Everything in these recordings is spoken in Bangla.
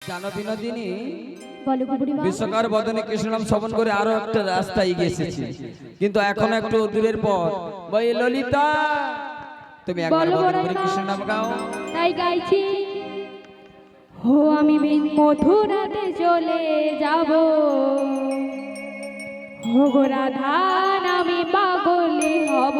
জানো বিনোদিনী, বলো বুড়িমা। বিশ্বকার বদনে কৃষ্ণ নাম শ্রবণ করে আরো একটা রাস্তা এগিয়ে এসেছি, কিন্তু এখন একটু দূরের পথ। বই ললিতা, তুমি একবার বলো বদনে বুড়িমা। কৃষ্ণ নাম গাও। তাই গাইছি। হো আমি মথুরাতে চলে যাব, হো গো রাধা নামে পাগলি হব।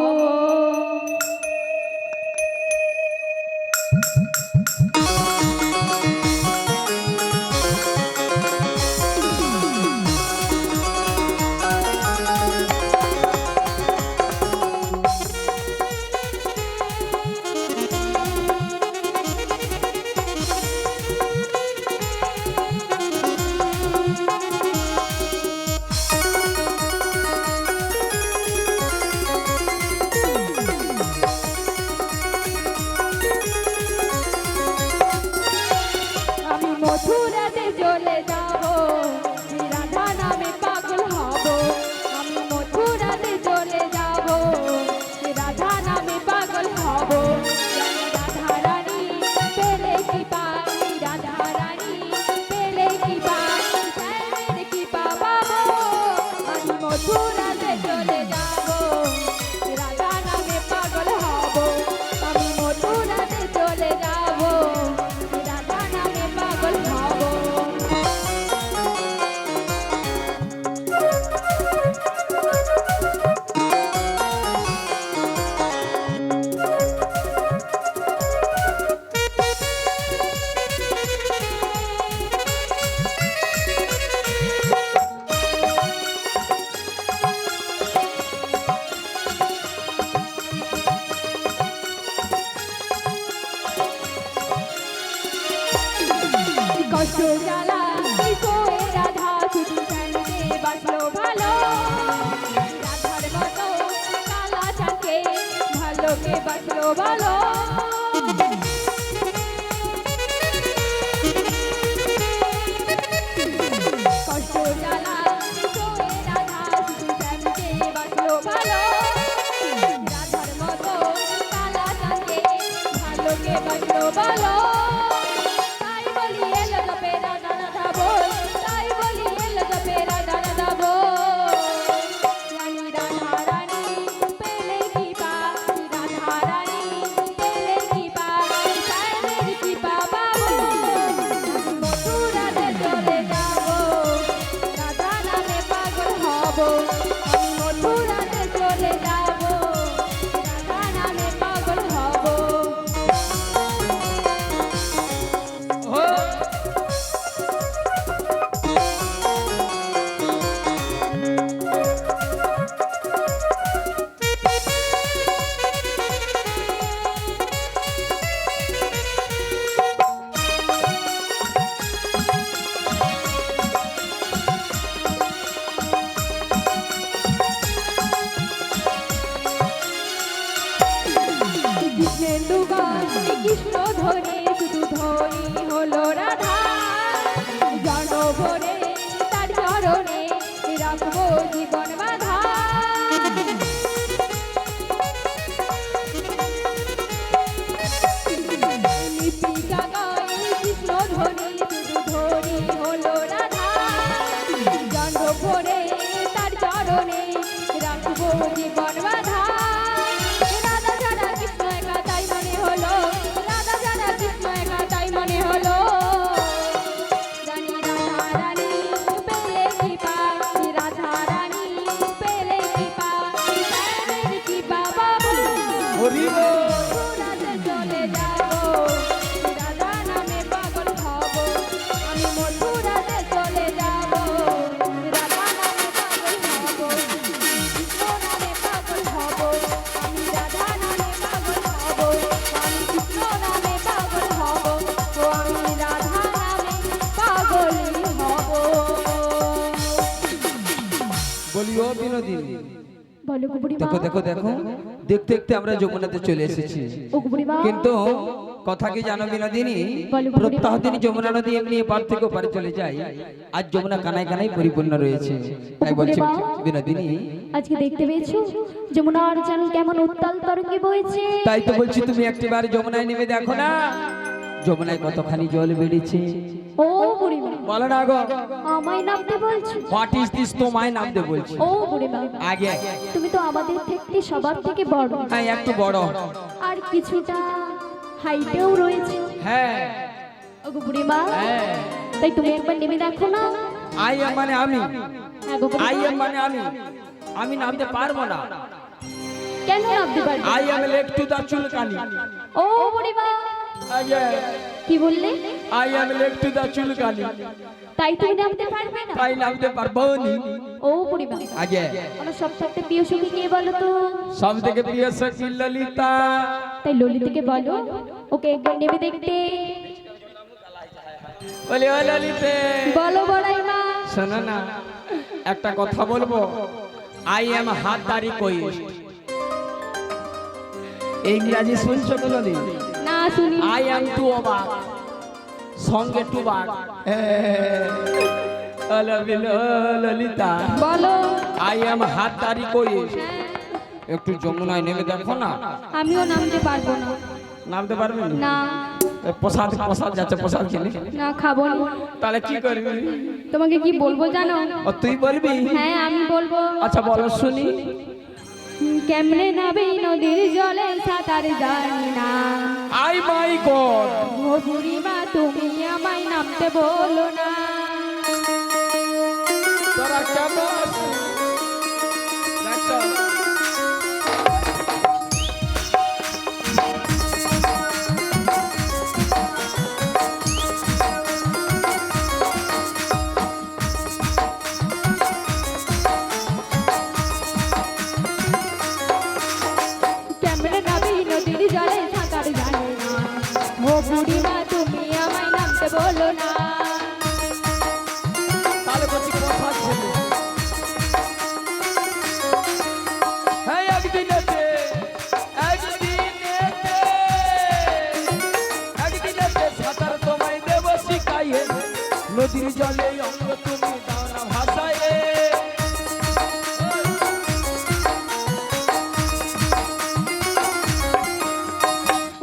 মথুরাতে চলে যাব, রাধা নামে পাগল হব। আমি মথুরাতে চলে যাব, রাধা নামে পাগল হব। রাধা রানী পেলে কি পাই, রাধা রানী পেলে কি পাই, প্রেমের কি পাবো। আমি মথুরাতে চলে যাব, রাধা নামে পাগল হব। আমি মথুরাতে চলে যাব, রাধা নামে পাগল হব। কষ্ট জ্বালা কোয়ে রাধা শুধু প্রেমে বাঁচলো ভালো। রাধার মতো কালা চাকে ভালোকে বাঁচলো ভালো। কষ্ট জ্বালা কোয়ে রাধা শুধু প্রেমে বাঁচলো ভালো। রাধার মতো কালা চাকে ভালোকে বাঁচলো ভালো। মথুরাতে চলে যাব, রাধা নামে পাগল হব। কৃষ্ণের দুগান কৃষ্ণ ধরে শুধু ধরি হলো রাধা। জনভরে তার চরণে রাখবো জীবন বাধা। লিপিকা গাই কৃষ্ণ ধরে শুধু ধরি হলো রাধা। জনভরে তার চরণে রাখবো জীবন বাধা। মথুরাতে চলে যাব, রাধা নামে পাগল হব। আমি মথুরাতে চলে যাব, রাধা নামে পাগল হব। কৃষ্ণ নামে পাগল হব, আমি রাধা নামে পাগল হব। আমি কৃষ্ণ নামে পাগল হব, ও আমি রাধা নামে পাগল হব। বলিও বিনোদিনী, বলো বুড়িমা। দেখো দেখো দেখো, দেখতে দেখতে আমরা যমুনাতে চলে এসেছি, ও বুড়িমা। কিন্তু কথা কি জানো বিনোদিনী, প্রত্যহ দিন যমুনা নদী এমনি এপার থেকে ওপারে চলে যায়, আজ যমুনা কানায় কানায় পরিপূর্ণ রয়েছে। তাই বলছি বিনোদিনী, আজকে দেখতে পেয়েছো যমুনার জল কেমন উত্তাল তরঙ্গে বইছে। তাই তো বলছি তুমি একটিবার যমুনায় নেমে দেখো না, যমুনায় কতখানি জল বেড়েছে। ও বলো না গো, আমায় নামতে বলছো? হোয়াট ইজ দিস, তোমায় নামতে বলছি। ও বুড়িমা, আগে তুমি তো আমাদের থেকে সবার থেকে বড়, হ্যাঁ একটু বড়, আর কিছুটা হাইটেও রয়েছে। হ্যাঁ ওগো বুড়িমা, হ্যাঁ। তাই তুমি একবার নেমে দেখো না। আই এম মানে আমি, হ্যাঁ গো বুড়িমা। আই এম মানে আমি নামতে পারবো না। কেন নামতে পারবে? I am leg to the চুলকানি। ও বুড়িমা, আগে কি বললে? I am leg to the চুলকানি, তাই তুমি নামতে পারবে না? তাই নামতে পারবো নি। ও বুড়িমা, আগে আমার সব থেকে প্রিয় সখী কে বলো তো? সব থেকে প্রিয় সখী ললিতা। তাই ললিতকে বলো ওকে একবার নেমে দেখতে। বলি ও ললিতে, বলো বড়াই মা। শোনো না, একটা কথা বলবো। আই এম হাত দাড়ি কোয়েস্ট। ইংরাজি শুনছো তো ললি? না শুনি। আই এম টু অবাক, সঙ্গে টু বাক। ললিতা, বলো। আই এম হাত দাড়ি কোয়েস্ট। একটু যমুনায় নেমে দেখো না। আমিও নামতে পারবো না। নামতে পারবে না? না প্রসাদ প্রসাদ যাচ্ছে, প্রসাদ খেলে। না, খাবো না। তাহলে কি করবি? তোমাকে কি বলবো জানো? ও তুই বলবি? হ্যাঁ আমি বলবো। আচ্ছা বলো শুনি। কেমনে নাবে নদীর জলে সাঁতার জানি না। আই মাই গড, ও বুড়িমা তুমি আমায় নামতে বলো না। তোরা কেমন আছিস? দেখ চল। কেমনে নাবে নদীর জলে সাঁতার জানি না। ও বুড়িমা তুমি আমায় নামতে বলো না। তাহলে বলছি প্রসাদ খেলে। হ্যাঁ একদিনেতে সাঁতার তোমায় দেব শিখাইয়ে, নদীর জলে অঙ্গ তুমি দাও না ভাসাইয়ে।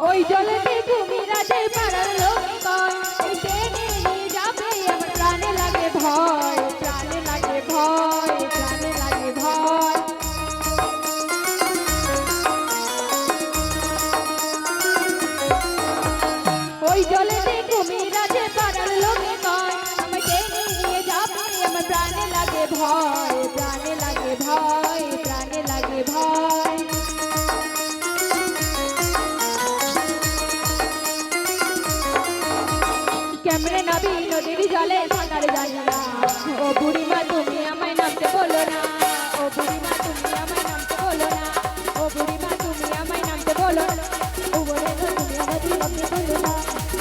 ওই জলেতে তুমি রাতে পাড়ার লোক কয়, ওই টেনে নিয়ে যাবে আমার প্রাণে লাগে ভয়, প্রাণে লাগে ভয়, প্রাণে লাগে ভয়। ওই জলেতে তুমি রাতে পাড়ার লোক কয়, আমায় টেনে নিয়ে যাবে আমার প্রাণে লাগে ভয়, প্রাণে লাগে ভয়, প্রাণে লাগে ভয়। কেমনে নাবি নদীর জলে সাঁতার জানি না। ও বুড়িমা তুমি আমায় নামতে বলো না। ও বুড়িমা তুমি আমায় নামতে বলো না। ও বুড়িমা তুমি আমায় নামতে বলো না। ও বলে গো তুমি আমাকে নামতে বলো না।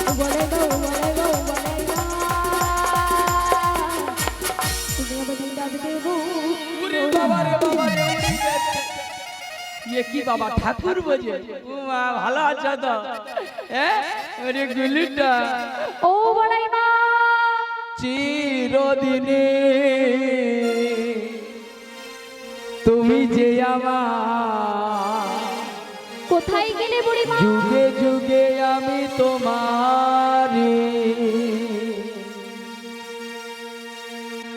ও বলে গো, ও বলে গো, ও বলে গো। তুমি আমাকে নামতে বলো। ওরে বাবা রে বাবা রে, উড়ে গেছে। ये কি বাবা ঠাকুর বোঝে? ও মা ভালো আছো তো? হ্যাঁ ওরে গুলিটা ও বড়াই মা, চিরদিনে তুমি যে আমার, কোথায় গেলে বুড়িমা? যুগে যুগে আমি তোমারি,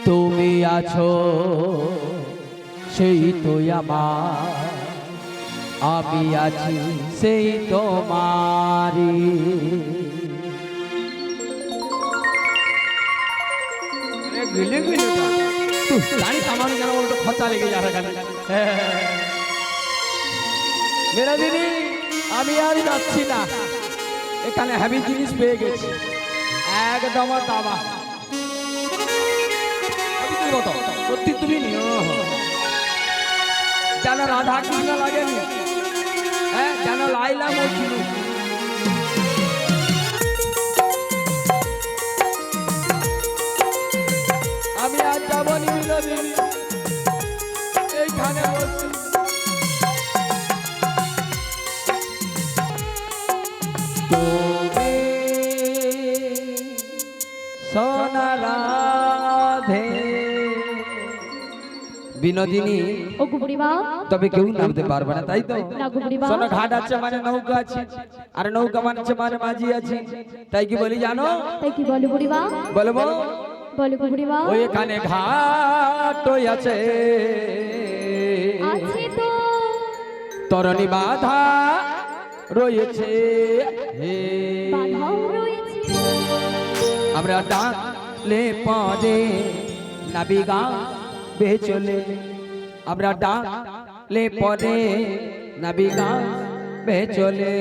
তুমি আছো সেই তো আমার, আমি আছি সেই তোমারি। গিলে গিলে গাড়ি কামানো যেন বলতো খরচা লেগে যাবে গাড়ি। মেরা দিদি আমি আর যাচ্ছি না, এখানে হেভি জিনিস পেয়ে গেছি একদম দাবা। সত্যি তুমি নিও যেন রাধা কৃষ্ণ লাগেনি, হ্যাঁ যেন লাইলা মজনু। আমি আর যাবো নি বিনোদিনী, এইখানে বসছি। তুমি সোনা রাধে বিনোদিনী, ও বুড়িমা তবে কেউ নামতে পারবে না, তাই তো? না গো বুড়িমা। সোনা ঘাট আছে মানে নৌকা আছে, আর নৌকা মানে মানে মাঝি আছে, তাই কি বলি জানো? তাই কি বলো বুড়িমা? বলবো বলো গো বুড়িমা। ওইখানে ঘাট আছে আছে তো। তরণী বাধা রয়েছে হে, বাধাও রয়েছে। আমরা ডাকলে পদে নাবিকা বেচলে, আমরা ডাকলে পদে নাবিকা বেচলে।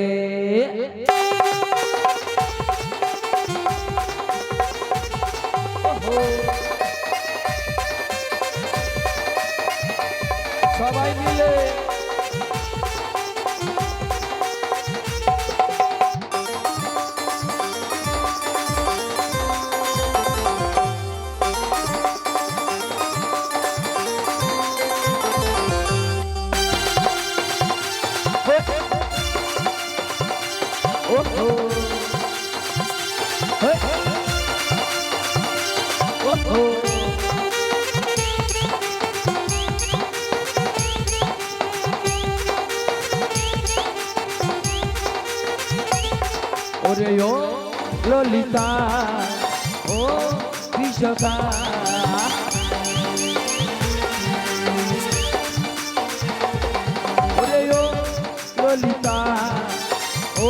সবাই মিলে ওরে ও ললিতা ও বিশ্বকা, ওরে ও ললিতা ও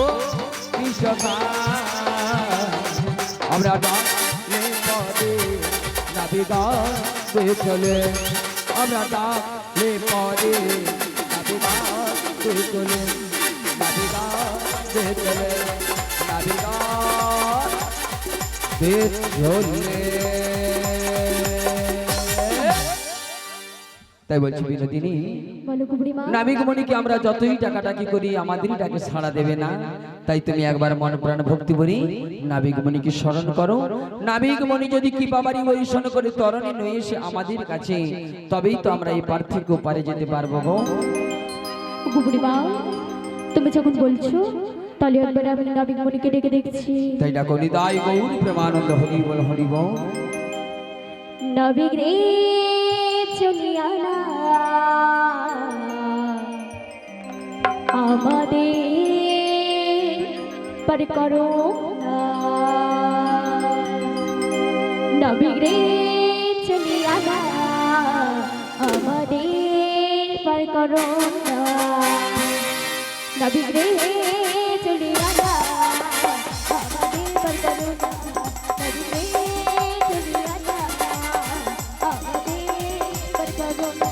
বিশ্বকা, আমরা ডাকলে পদে নাবিকা বেচলে, আমরা ডাকলে পদে নাবিকা বেচলে, নাবিকা বেচলে, নাবিকা বেচলে। তাই বলছি বিনোদিনী, বলো গো বুড়িমা। নাবিক মণিকে আমরা যতই টাকাটাকি করি আমাদেরই টাকে ছাড়া দেবে না। তাই তুমি একবার মন প্রাণ ভক্তি করি নাবিক মণিকে স্মরণ করো। নাবিক মণি যদি কৃপাবাড়ি বৈষণ করে তরণে নয়ে এসে আমাদের কাছে, তবেই তো আমরা এই পার্থক্য পারে যেতে পারবো গো। গো বুড়িমা, তুমি যখন বলছো তাহলে একবার আমি নাবিক মণিকে ডেকে দেখছি। তাই ডাকো নিতাই গৌর প্রেমানন্দ হরি বল হরি বল। নাবিক রে চলিয়া না আমাদের পার করো না, নাবিক রে চলিয়া না আমাদের পার করো না, নাবিক রে চলিয়া না আমাদের পার করো না, নাবিক রে চলিয়া না আমাদের পার করো না।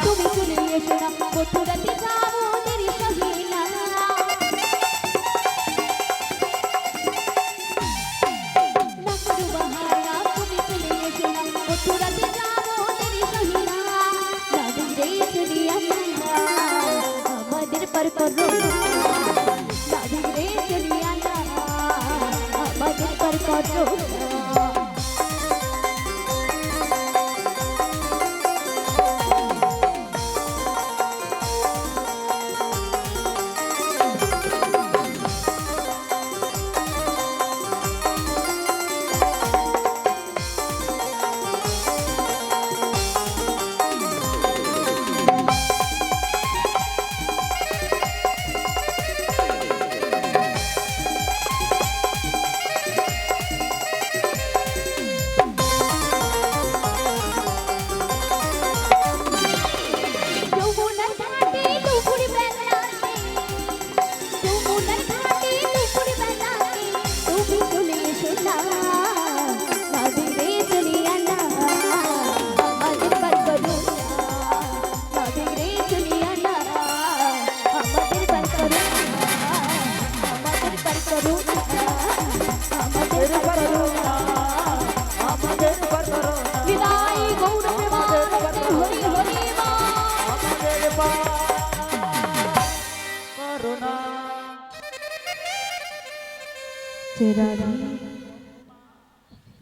তুমি চলে এসো না মথুরাতে যাবো তেরি সহিলা, নাকরু বাহারা তুমি চলে এসো না মথুরাতে যাবো তেরি সহিলা, নাবিক রে চলিয়া না আমাদের পার করো না, নাবিক রে চলিয়া না আমাদের পার করো না।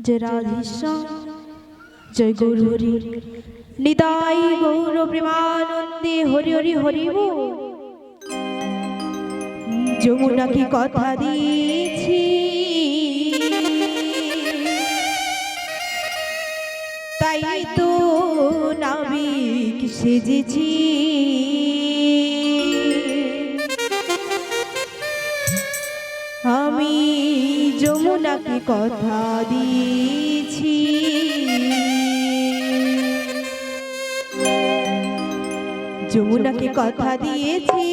জয় রাধেশ্যাম জয় গৌর হরি নিতাই গৌর প্রেমানন্দে হরি হরি হরি বল। যমুনাকে কথা দিয়েছি তাই তো নাবিক সেজেছি। আমি যমুনাকে কথা দিয়েছি যমুনাকে কথা দিয়েছি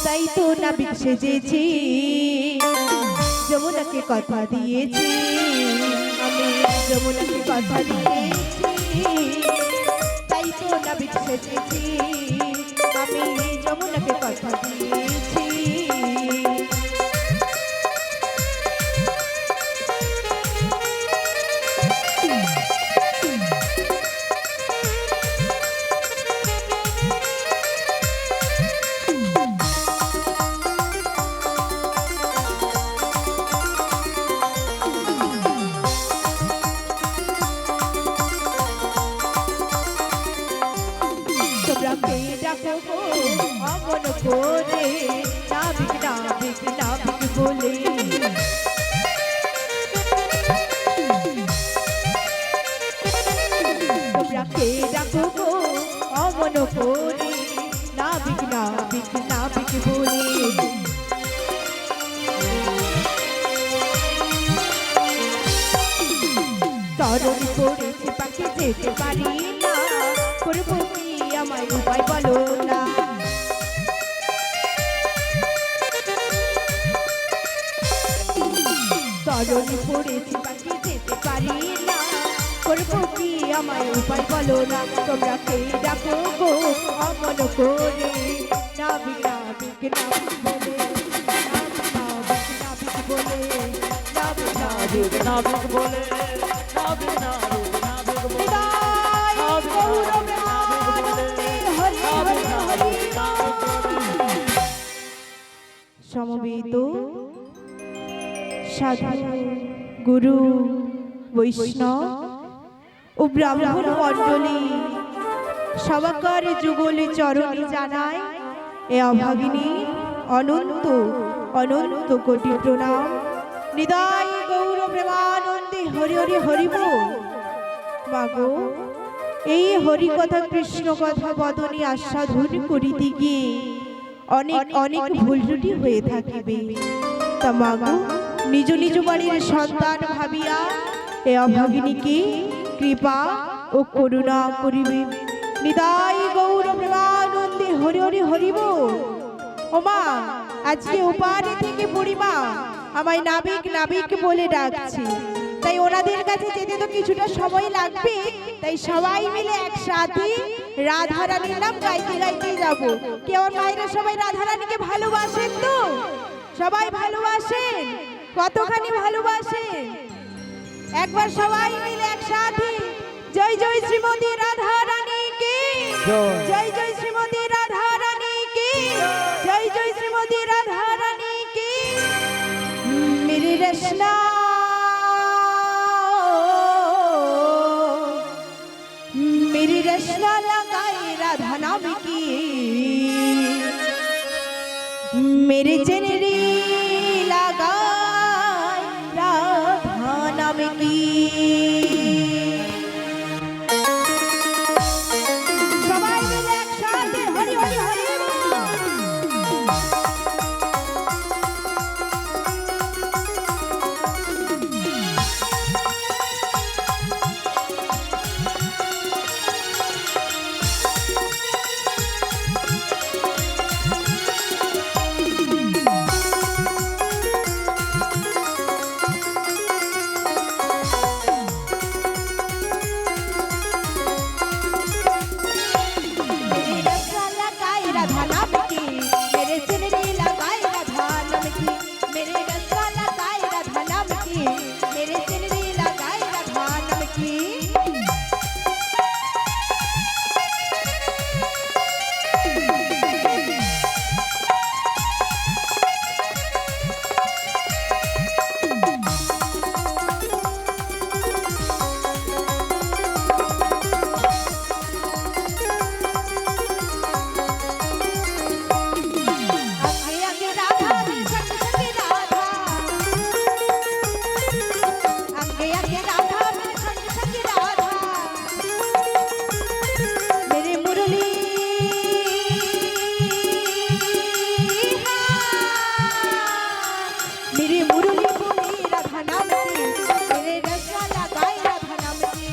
তাই তো নাবিক সেজেছি। যমুনাকে কথা দিয়েছি আমি যমুনাকে কথা দিয়েছি তাই তো নাবিক সেজেছি। আমি যমুনাকে কথা দিয়েছি। অমন করে নাবিক নাবিক নাবিক বলে তোমরা কে ডাকো গো অমন করে নাবিক নাবিক নাবিক বলে। তরণী পড়েছি পাখি যেতে পারি না করবো কি আমায় উপায় বলো না। তরণী পড়েছি পাখি যেতে পারি না করবো কি আমায় উপায় বলো না। তোমরা কে ডাকো গো অমন করে নাবিক নাবিক নাবিক বলে নাবিক নাবিক নাবিক বলে নাবিক নাবিক নাবিক বলে নাবিক নাবিক নাবিক বলে সমবেত সাধু গুরু বৈষ্ণব ও ব্রাহ্মণ মণ্ডলী সবাকার যুগলে চরণে জানায় এ অভাগিনী অনন্ত অনন্ত কোটি প্রণাম। হৃদয় গৌর প্রেমানন্দে হরি হরি হরি বল। মাগো এই হরি কথা কৃষ্ণ কথা বদনে আস্বাদন করিতে গিয়ে অনেক অনেক ভুল ত্রুটি হয়ে থাকিবে। তা মাগো নিজ নিজ বাড়ির সন্তান ভাবিয়া এ অভাগিনীকে কৃপা ও করুণা করিবে। নিতাই গৌর প্রেমানন্দে হরি হরি হরি বল। ও মা আজকে ওপারে থেকে বুড়িমা আমায় নাবিক নাবিক বলে ডাকছে, তাই ওনাদের কাছে যেতে তো কিছুটা সময় লাগবে। তাই সবাই মিলে একসাথে রাধা রানীর নাম গাইতে গাইতে যাব। কেউ মায়েরা সবাই রাধা রানীকে ভালোবাসেন তো? সবাই ভালোবাসেন? কতখানি ভালোবাসেন? একবার সবাই মিলে একসাথে জয় জয় শ্রীমতী রাধা রানী কি জয়, জয় শ্রীমতী রাধা রানী কি জয়, জয় শ্রীমতী রাধা রানী কি। মেরে রসনা मेरी रचना लगाए राधा नाम की मेरे चेहरे लगाए राधा नाम की। सबाई मिले एक साथ हरि हरि हरि मुरली बोले राधा नाम की मेरे रसवाला गाए राधा नाम की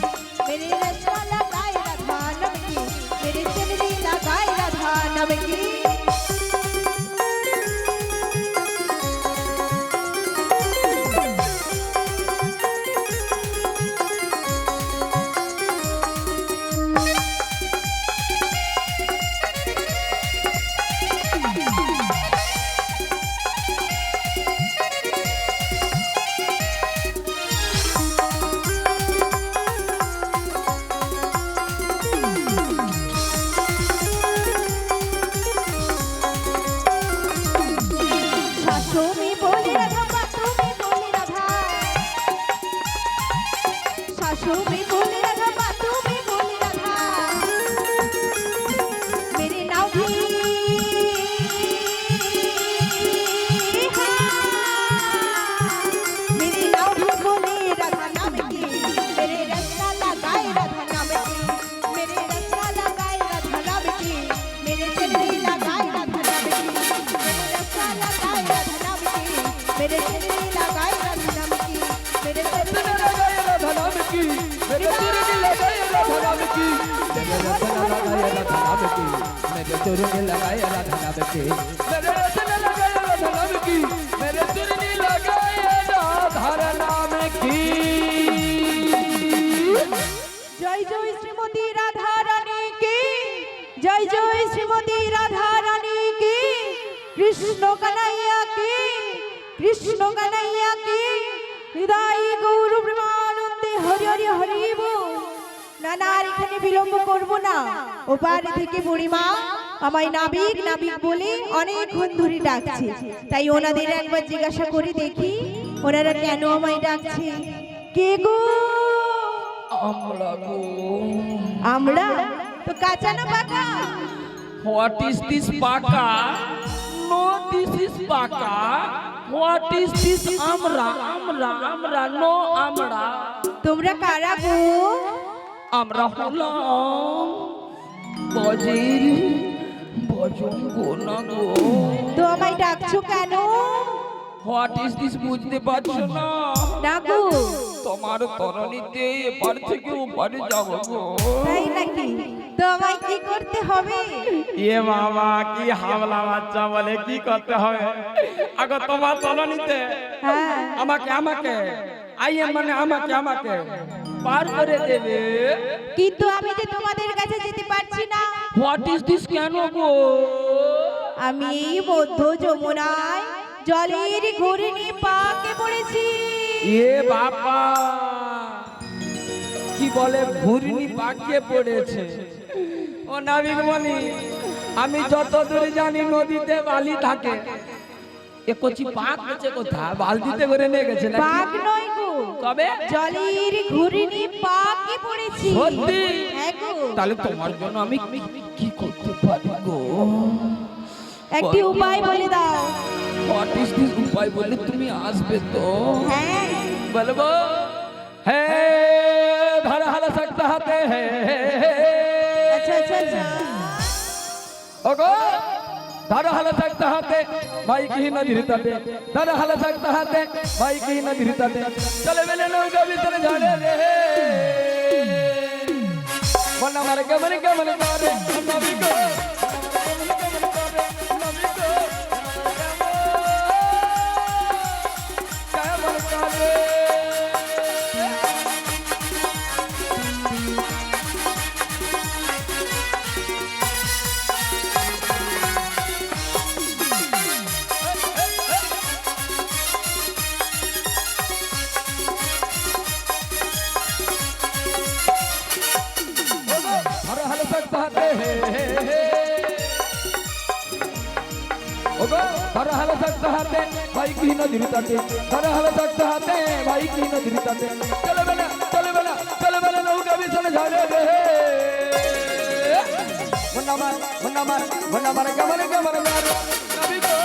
मेरे रसवाला गाए राधा नाम की मेरे चंद्री लगाए राधा नाम की मेरे चोरी लगाए राधा नाम की मेरे रसन लगाए राधा नाम की मेरे चोरी लगाए राधा नाम की जय जय श्रीमती राधा रानी की जय जय श्रीमती राधा रानी की कृष्ण कन्हैया की हृदय गौर प्रेमानंदे हरि हरि हरि बोल না না আর এখানে বিলম্ব করব না ওপারে থেকে বুড়িমা আমায় নাবিক নাবিক বলে অনেকক্ষণ ধরে ডাকছে তাই ওনাদের একবার জিজ্ঞাসা করে দেখি ওনারা কেন আমায় ডাকছে কে গো আমরা গো আমরা তো কাঁচা না পাকা What is this পাকা? No, this is পাকা. What is this আমরা? No, আমরা. তোমরা কারা গো আমরা হলাম বজের বজঙ্গ না গো। তো আমায় ডাকছো কেন What is this বুঝতে পারছো না? না গো তোমার তরণীতে এপার থেকে ওপারে যাব গো। তাই নাকি তো আমায় কি করতে হবে এ বাবা কি হামলা বাচ্চা বলে কি করতে হবে আগো তোমার তরণীতে হ্যাঁ আমাকে আইয়ে মানে আমাকে পার করে দেবে কিন্তু আমি যে তোমাদের কাছে যেতে পারছি না What is this কেন গো? আমি এই মধ্য যমুনায় জলের ঘূর্ণি পাকে পড়েছি এ বাবা কি বলে ঘূর্ণি পাকে পড়েছে ও নাবিক মনি আমি যতদূর জানি নদীতে বালি থাকে এ কচি পাক হচ্ছে কোথা বালতিতে করে নিয়ে গেছে নাকি? পাক নয় গো তবে জলের ঘূর্ণি পাকে পড়েছি সত্যি? হ্যাঁ গো তাহলে তোমার জন্য আমি কি করতে পারি গো? একটি উপায় বলে দাও What is this উপায় বলে তুমি আসবে তো? হ্যাঁ বলবো হে ধর হাল सकता হাতে হে আচ্ছা আচ্ছা আচ্ছা ওগো ধর হাল सकता হাতে ভাই কি নদীর তটে ধর হাল सकता হাতে ভাই কি নদীর তটে চলে বেলে নৌকা ভিতরে ঝাড়ে রে মন আমার কেমন করে নবী গো ধর হাল सकता হাতে ভাই কি নদীর তটে ধর হাল सकता হাতে ভাই কি নদীর তটে চলে বেলা নৌকা ভিতরে ঝাড়ে রে মন আমার কেমন নবী গো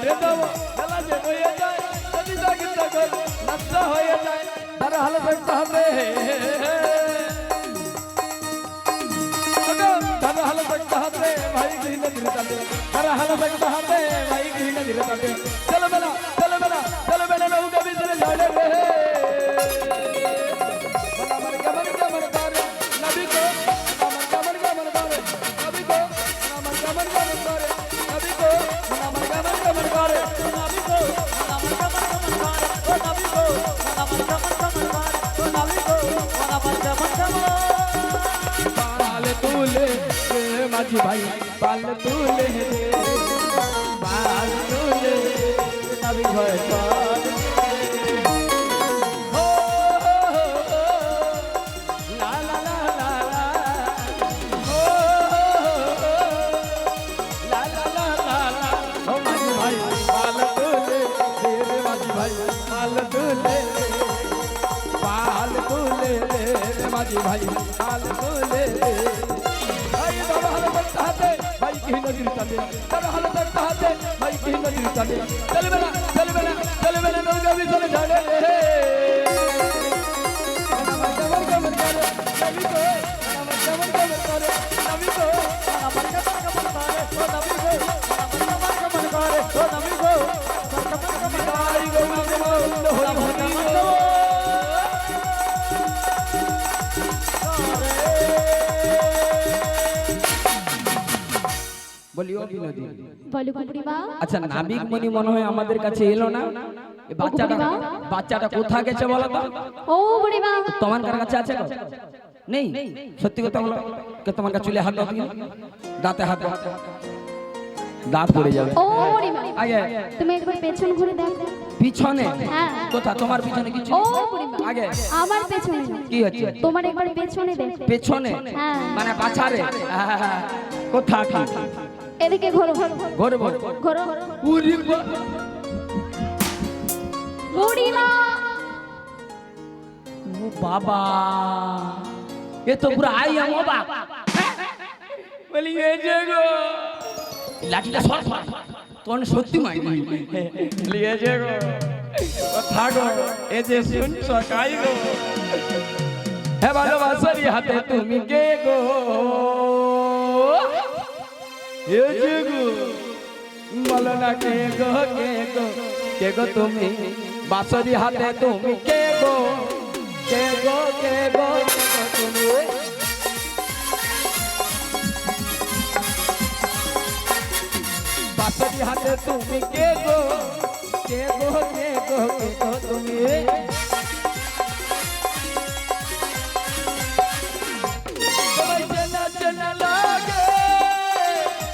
রে দেব খেলা যে হয়ে যায় যদি জাগি তখন নষ্ট হয়ে যায় তার হাল দেখতে হবে তার হাল দেখতে হবে ভাই গৃহ ধীরে তার হাল দেখতে হবে ভাই গৃহ ধীরে চলো বেলা নৌকা বিচরে ঝাড়ে রে আমার কেমন কেমন করে নবী গো আমার কেমন কেমন করে নবী গো আমার কেমন কেমন করে নবী গো আমার কেমন কেমন করে নবী গো আমার কেমন কেমন করে ও নবী গো আমার কেমন কেমন করে ও নবী গো আমার কেমন কেমন পাল তুলে মাঝি ভাই পাল তুলে পাল তুলে নবী ভাই পাল भाई हाल बोले भाई बाबा हाल करता है भाई कहीं न गिरता है बाबा हाल करता है भाई कहीं न गिरता है चल बेला नौका भी चले जाने रे हमार कमर कमर करे नबी को हमार कमर कमर करे नबी को हमार कमर कमर करे ओ नबी को हमार कमर कमर करे ओ नबी को कमर कमर आई गो हो বলিও বিনোদী বলো বুড়িমা। আচ্ছা নাবিক মনি মনে হয় আমাদের কাছে এলো না এই বাচ্চাটা কোথা গেছে বলো তো ও বুড়িমা তোমার কাছে আছে গো নেই সত্যি কথা বলো কে তোমার কাছে চুলে হাত দাও দাঁতে হাত দাও দাঁত পড়ে যাবে ও বুড়িমা আগে তুমি একবার পেছন ঘুরে দেখো পিছনে হ্যাঁ কোথা তোমার পিছনে কিছু ও বুড়িমা আগে আমার পেছনে কি হচ্ছে তোমার একবার পেছনে দেখো পেছনে হ্যাঁ মানে পাছারে কোথা কি এদিকে ঘোরো ঘোরো ঘোরো উরি বুড়িমা ও বাবা এ তো পুরো আই আম অবাক বলি এই যে গো লাঠিটা সর তোর সত্যি মাই লিয়ে যে গো ও থাগো এ যে শুনছ কাই গো হে ভালোবাসারি হাতে তুমি কে গো এ যে গো বলো না কে গো তুমি বাঁশরি হাতে তুমি কে গো তুমি বাঁশরি হাতে তুমি কে গো তুমি সবাই চেনা লাগে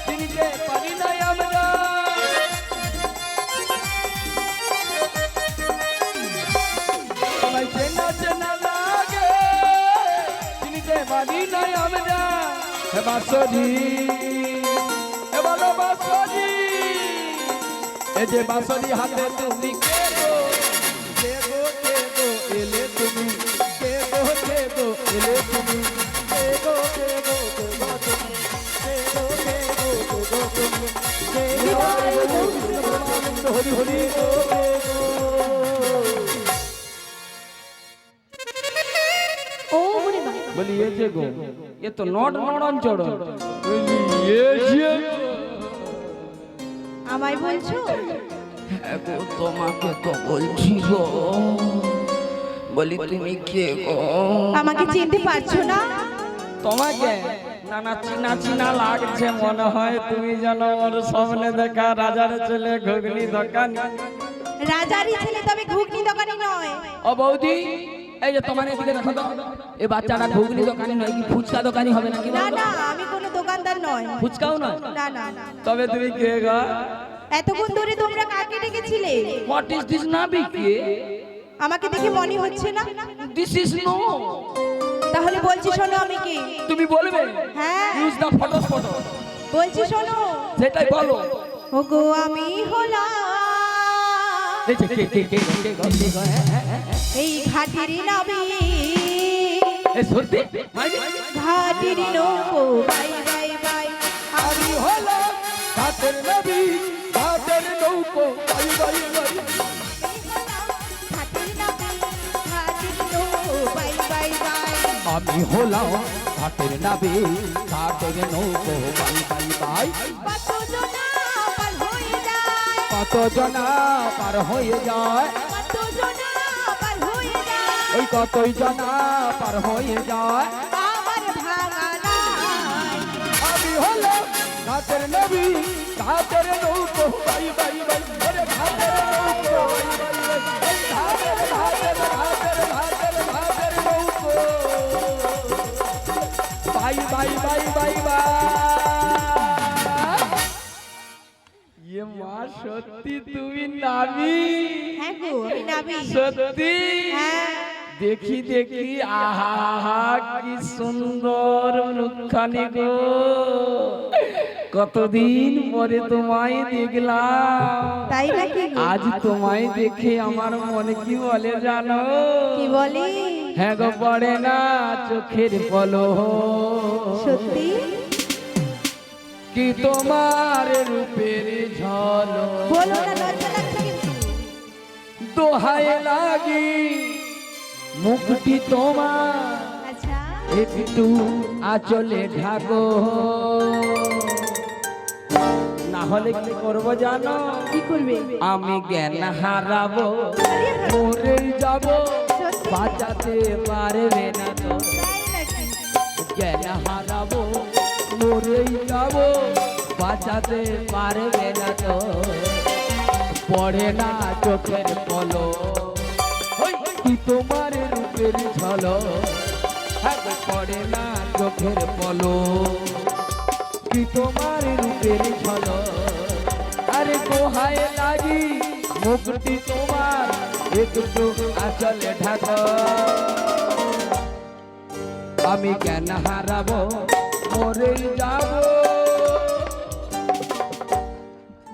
চিনতে পারি না আমরা সবাই চেনা লাগে চিনতে পারি না আমরা হে বাঁশরি হে বলো বাঁশরি এ যে বাঁশরি হাতে তুমি কে গো এলে তুমি কে গো এলে তুমি ও বুড়িমা বলি এ যে গো এ তো নড়ন চড়ন বলি এ যে আমায় বলছো গো তোমাকে তো বলছি গো বলি তুমি কে গো আমাকে চিনতে পারছো না তোমাকে না চিনা লাগছে মনে হয় তুমি যেন ওর সামনে দেখা রাজার ছেলে ঘুগনি দোকান রাজারই ছেলে তবে ঘুগনি দোকানি নয় ও বৌদি এই যে তোমার এদিকে দেখো তো এই বাচ্চাটা ঘুগনি দোকানি নয় কি ফুচকা দোকানি হবে নাকি না না আমি কোনো দোকানদার নয় ফুচকাও নয় না না তবে তুমি কে গো এতক্ষণ ধরে তোমরা কাকে ডেকেছিলে হোয়াট ইজ দিস নাবিকে আমাকে দেখে মনে হচ্ছে না দিস ইজ নো তাহলে বলছি শোনো আমি কি তুমি বলবে হ্যাঁ ইউজ দা ফটো বলছি শোনো সেটাই বলো ওগো আমি হলাম এই যে কে গো এই ঘাটের নাবি এই সত্যি মাইনি ঘাটের নৌকো বাই বাই বাই আমি হলাম ঘাটের নবী ঘাটের নৌ নৌকো বাই বাই বাই আমি হলাম ঘাটের নাবে ঘাটের নৌকো বাই বাই বাই কত জনা পার হয়ে যায় ওই কতই জনা পার হয়ে যায় আমি হলাম ঘাটের নবী ঘাটের নৌকো বাই বাই বাই ওরে ঘাটের নৌকো বাই বাই বাই ঘাটের ঘাটের ঘাটের ঘাটের নৌকো bye bye bye bye bye ये माँ सत्ती তুমি নাবি সত্যি দেখি দেখি আহা কি সুন্দর মুখখানি গো কতদিন পরে তোমায় দেখলাম তাই নাকি আজ তোমায় দেখে আমার মনে কি বলে জানো কি বলি হ্যাঁ গো পড়ে না চোখের পলক সত্যি কি তোমার রূপের ঝলক বলো না লজ্জা লাগছে কিন্তু দোহাই লাগি মুখটি তোমার আচ্ছা একটু আঁচলে ঢাকো না হলে কি করব জানো কি করবে আমি জ্ঞান হারাবো মরে যাব বাঁচাতে পারবে না তো তাই নাকি জ্ঞান হারাবো মরে যাব বাঁচাতে পারবে না তো পড়ে না চোখের পলক কি তোমার রূপের ঝলক পড়ে না চোখের পলক কি তোমার রূপের ঝলক আরে দোহায় লাগি মুখটি তোমার একটু আঁচলে ঢাকো আমি জ্ঞান হারাবো মরে যাব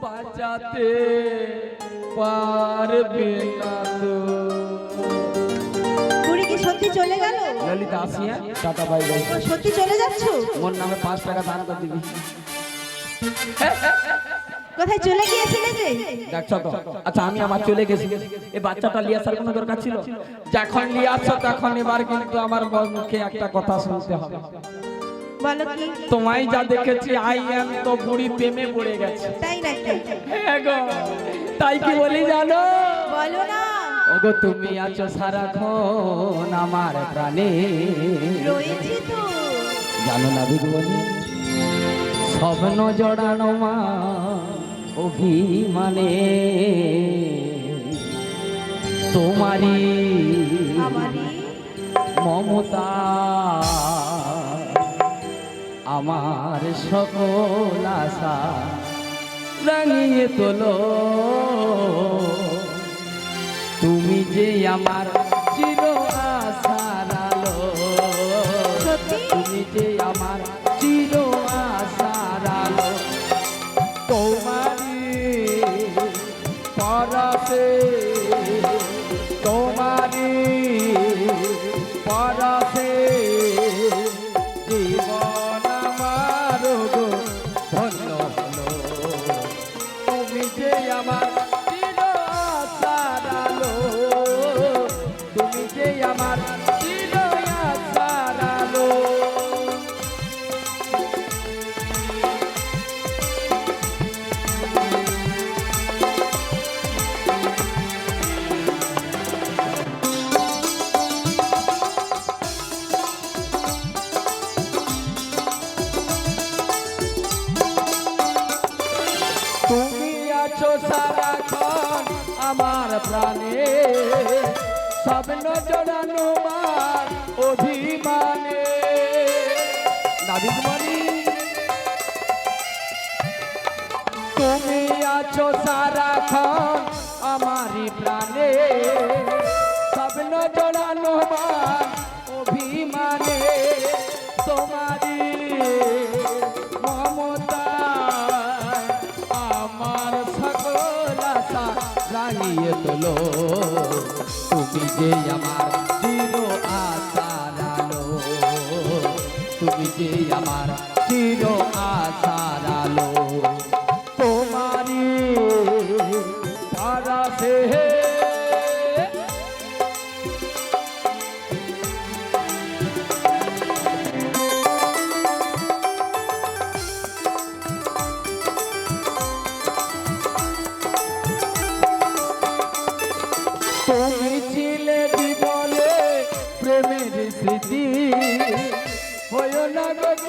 বাঁচাতে পারবে না তো বুড়ি কি সত্যি চলে গেল ললিতা আসিয়া টাটা বাই বাই ও সত্যি চলে যাচ্ছো মোর নামে 5 টাকা দান করে দিবি কোথায় চলে গিয়েছিলে যে দেখছো তো আচ্ছা আমি আমার চলে গেছি এই বাচ্চাটা লিয়ে আসার কোনো দরকার ছিল যখন লিয়ে আসছো তখন এবার কিন্তু আমার মুখে একটা কথা শুনতে হবে বলো কি তোমায় যা দেখেছি আই এম তো বুড়ি প্রেমে পড়ে গেছে তাই নাকি হ্যাঁ গো তাই কি বলি জানো বলো না ওগো তুমি আছো সারাক্ষণ আমার প্রাণে রয়েছি তো জানো না বিগবনি স্বপ্ন জড়ানো মা অভিমানে তোমারই আমারই মমতা আমার সকল আশা রাঙিয়ে তোলো তুমি যে আমার চির আশার আলো সত্যি তুমি যে আমার চির আশার আলো তোমারি পরশে তোমারি পরশে জীবন আমার গো ধন্য হলো তুমি যে আমার চির আশার আলো তুমি যে আমার চির আশার আলো তুমি আছো সারাক্ষণ আমার প্রাণে স্বপ্ন জড়ানো মার অভিমানে নাবিকমণি তুমি আছো সারাক্ষণ আমারই প্রাণে স্বপ্ন জড়ানো মার অভিমানে তোমারই মমতা আমার সকল আশা রাঙিয়ে তোলো তুমি যে আমার চির আশার আলো তুমি যে আমার চির আশার আলো তোমারই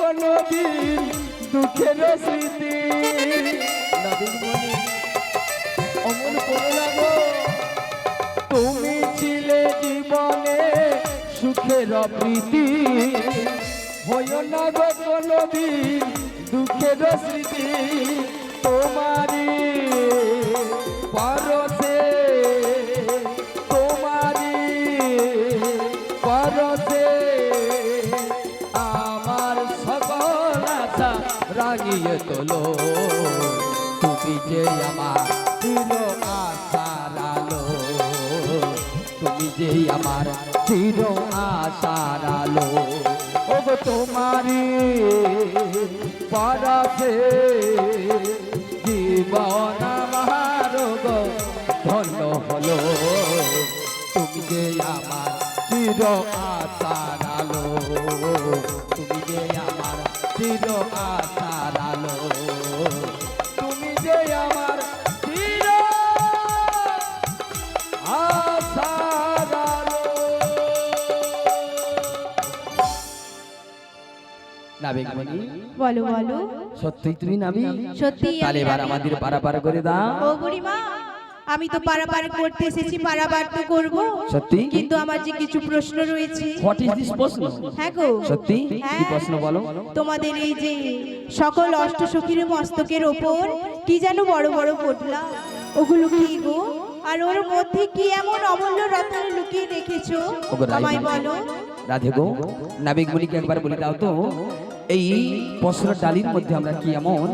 কোনদিন দুঃখের স্মৃতি। নাবিক মনি অমন করো না গো, তুমি ছিলে জীবনে সুখের প্রীতি, হইও না গো কোনদিন দুঃখের স্মৃতি। তোমারি পরশে, তোমারি পরশে আমার সকল আশা রাঙিয়ে তোলো। তুমি যে আমার চির আশার আলো, তুমি যে আমার চির আশার আলো। ও গো তোমারি পরশে জীবন আমার গো ধন্য হলো। তুমি যে আমার চির আশার আলো, তুমি যে আমার চির আশার আলো, তুমি যে আমার চির আশার আলো। নাবিক মনি বলো বলো, সত্যি তুমি নাবিক? সত্যি তাহলে এবার আমাদের পারাপার করে দাও। ও বুড়িমা, আমি তো পারাপার করতে এসেছি, পারাপার তো করবো, সত্যি? কিন্তু আমার যে কিছু প্রশ্ন রয়েছে। হোয়াট ইজ দিস প্রশ্ন? হ্যাঁ গো, সত্যি কি হ্যাঁ। প্রশ্ন বলো? তোমাদের এই যে সকল অষ্টসখীর মস্তকের ওপর কি যেন বড় বড় পোটলা, ওগুলো কি গো? আর ওর মধ্যে কি এমন অমূল্য রত্ন লুকিয়ে রেখেছো, ওগো রাই আমায় মা। বলো। রাধে গো, নাবিক মুনিকে একবার বলে দাও তো, এই পশর ডালির মধ্যে আমরা কি এমন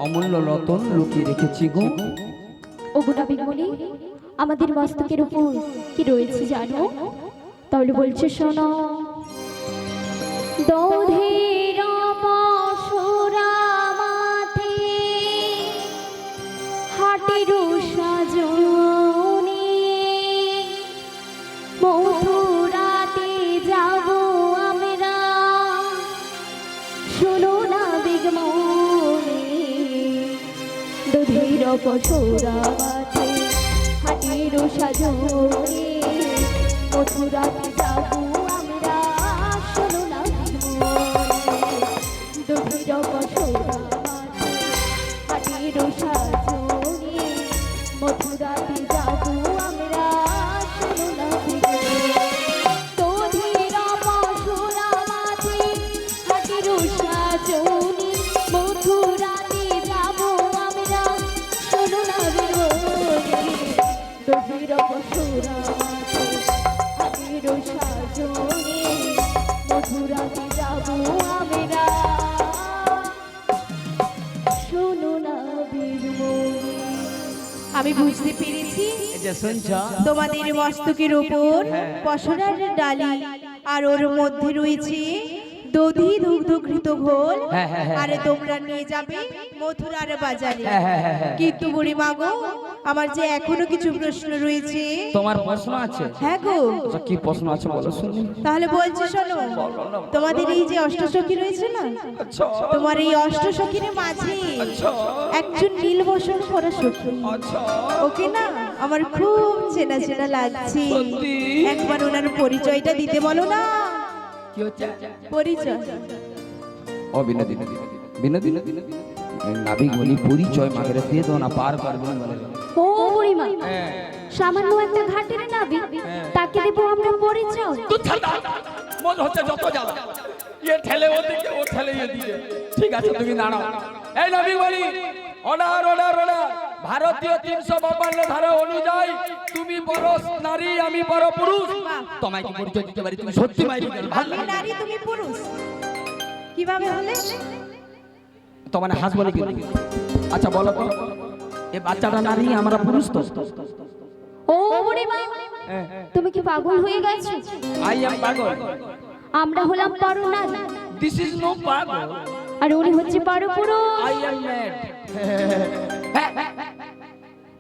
অমূল্য রতন লুকিয়ে রেখেছি গো? ওগো নাবিক মুনি, আমাদের মস্তকের উপর কি রয়েছে জানো? তাহলে বলছে শোনো। দৌধের পশুরা মাথে হাটের সাজনি, মথুরাতে যাব আমরা, শোনো নাবিক মুনি। দুধের পশুরা মাঠে হাটের সাজনি, মথুরাতে যাব আমরা, শোনো নাবিক মুনি। দুধের পশুরা মাঠে হাটের সাজনি, মথুরাতে যাব আমরা, শোনো নাবিক মুনি। দুধের পশুরা মাঠে হাটের সাজনি, মথুরাতে যাব আমরা, শোনো নাবিক মুনি। দুধের পশুরা মাঠে হাটের সাজনি, মথুরাতে যাব আমরা, শোনো নাবিক মুনি। আমি বুঝতে পেরেছি এই যে শুনছ, তোমাদের মস্তকের উপর পশরার ডালি, আর ওর মধ্যে রয়েছে দধি দুগ্ধকৃত ঘোল, হ্যাঁ, হ্যাঁ, হ্যাঁ। আরে তোমরা নিয়ে যাবে মথুরার বাজারে। হ্যাঁ, হ্যাঁ, হ্যাঁ, হ্যাঁ। কিন্তু বুড়ি মাগো, আমার যে এখনো কিছু প্রশ্ন রয়েছে। তোমার প্রশ্ন আছে? হ্যাঁ গো, আচ্ছা, কি প্রশ্ন আছে বলো শুনি। তাহলে বলছি শোনো। তোমাদের এই যে অষ্টসখী রয়েছে না, আচ্ছা তোমার এই অষ্টসখীর মাঝে আচ্ছা একজন নীলবসন করা সখী, আচ্ছা, ওকে না আমার খুব চেনা চেনা লাগছে। সত্যি? একবার ওনার পরিচয়টা দিতে বলো না। কি হচ্ছে? পরিচয় ও বিনোদিনী, বিনোদিনী, নাবিক মুনি পরিচয় মাগরে দিয়ে দাও না, পার করবে না বলে। ও বুড়িমা, হ্যাঁ। সামান্য একটা ঘাটের নাবিক, তাকে দেবো আমরা পরিচয়? তুই ঠান্ডা, মনে হচ্ছে যত জ্বালা, এ ঠেলে ওদিকে, ও ঠেলে এদিকে। ঠিক আছে, তুমি দাঁড়াও। এই নাবিক বলি, অর্ডার অর্ডার অর্ডার। ভারতীয় 352 ধারা অনুযায়ী তুমি বড় নারী, আমি বড় পুরুষ। তোমায় কি পরিচয় দিতে পারি? তুমি সত্যি মাইরি গেল, ভালো আমি নারী, তুমি পুরুষ, কিভাবে হলে? তোমার হাস বলে কি? আচ্ছা বলো তো, এ বাচ্চাটা নারী, আমরা পুরুষ তো? ও বুড়িমা, তুমি কি পাগল হয়ে গেছো? আই এম পাগল। আমরা হলাম পর নারী, দিস ইজ নো পাগল, আর উনি হচ্ছে পর পুরুষ। I am mad.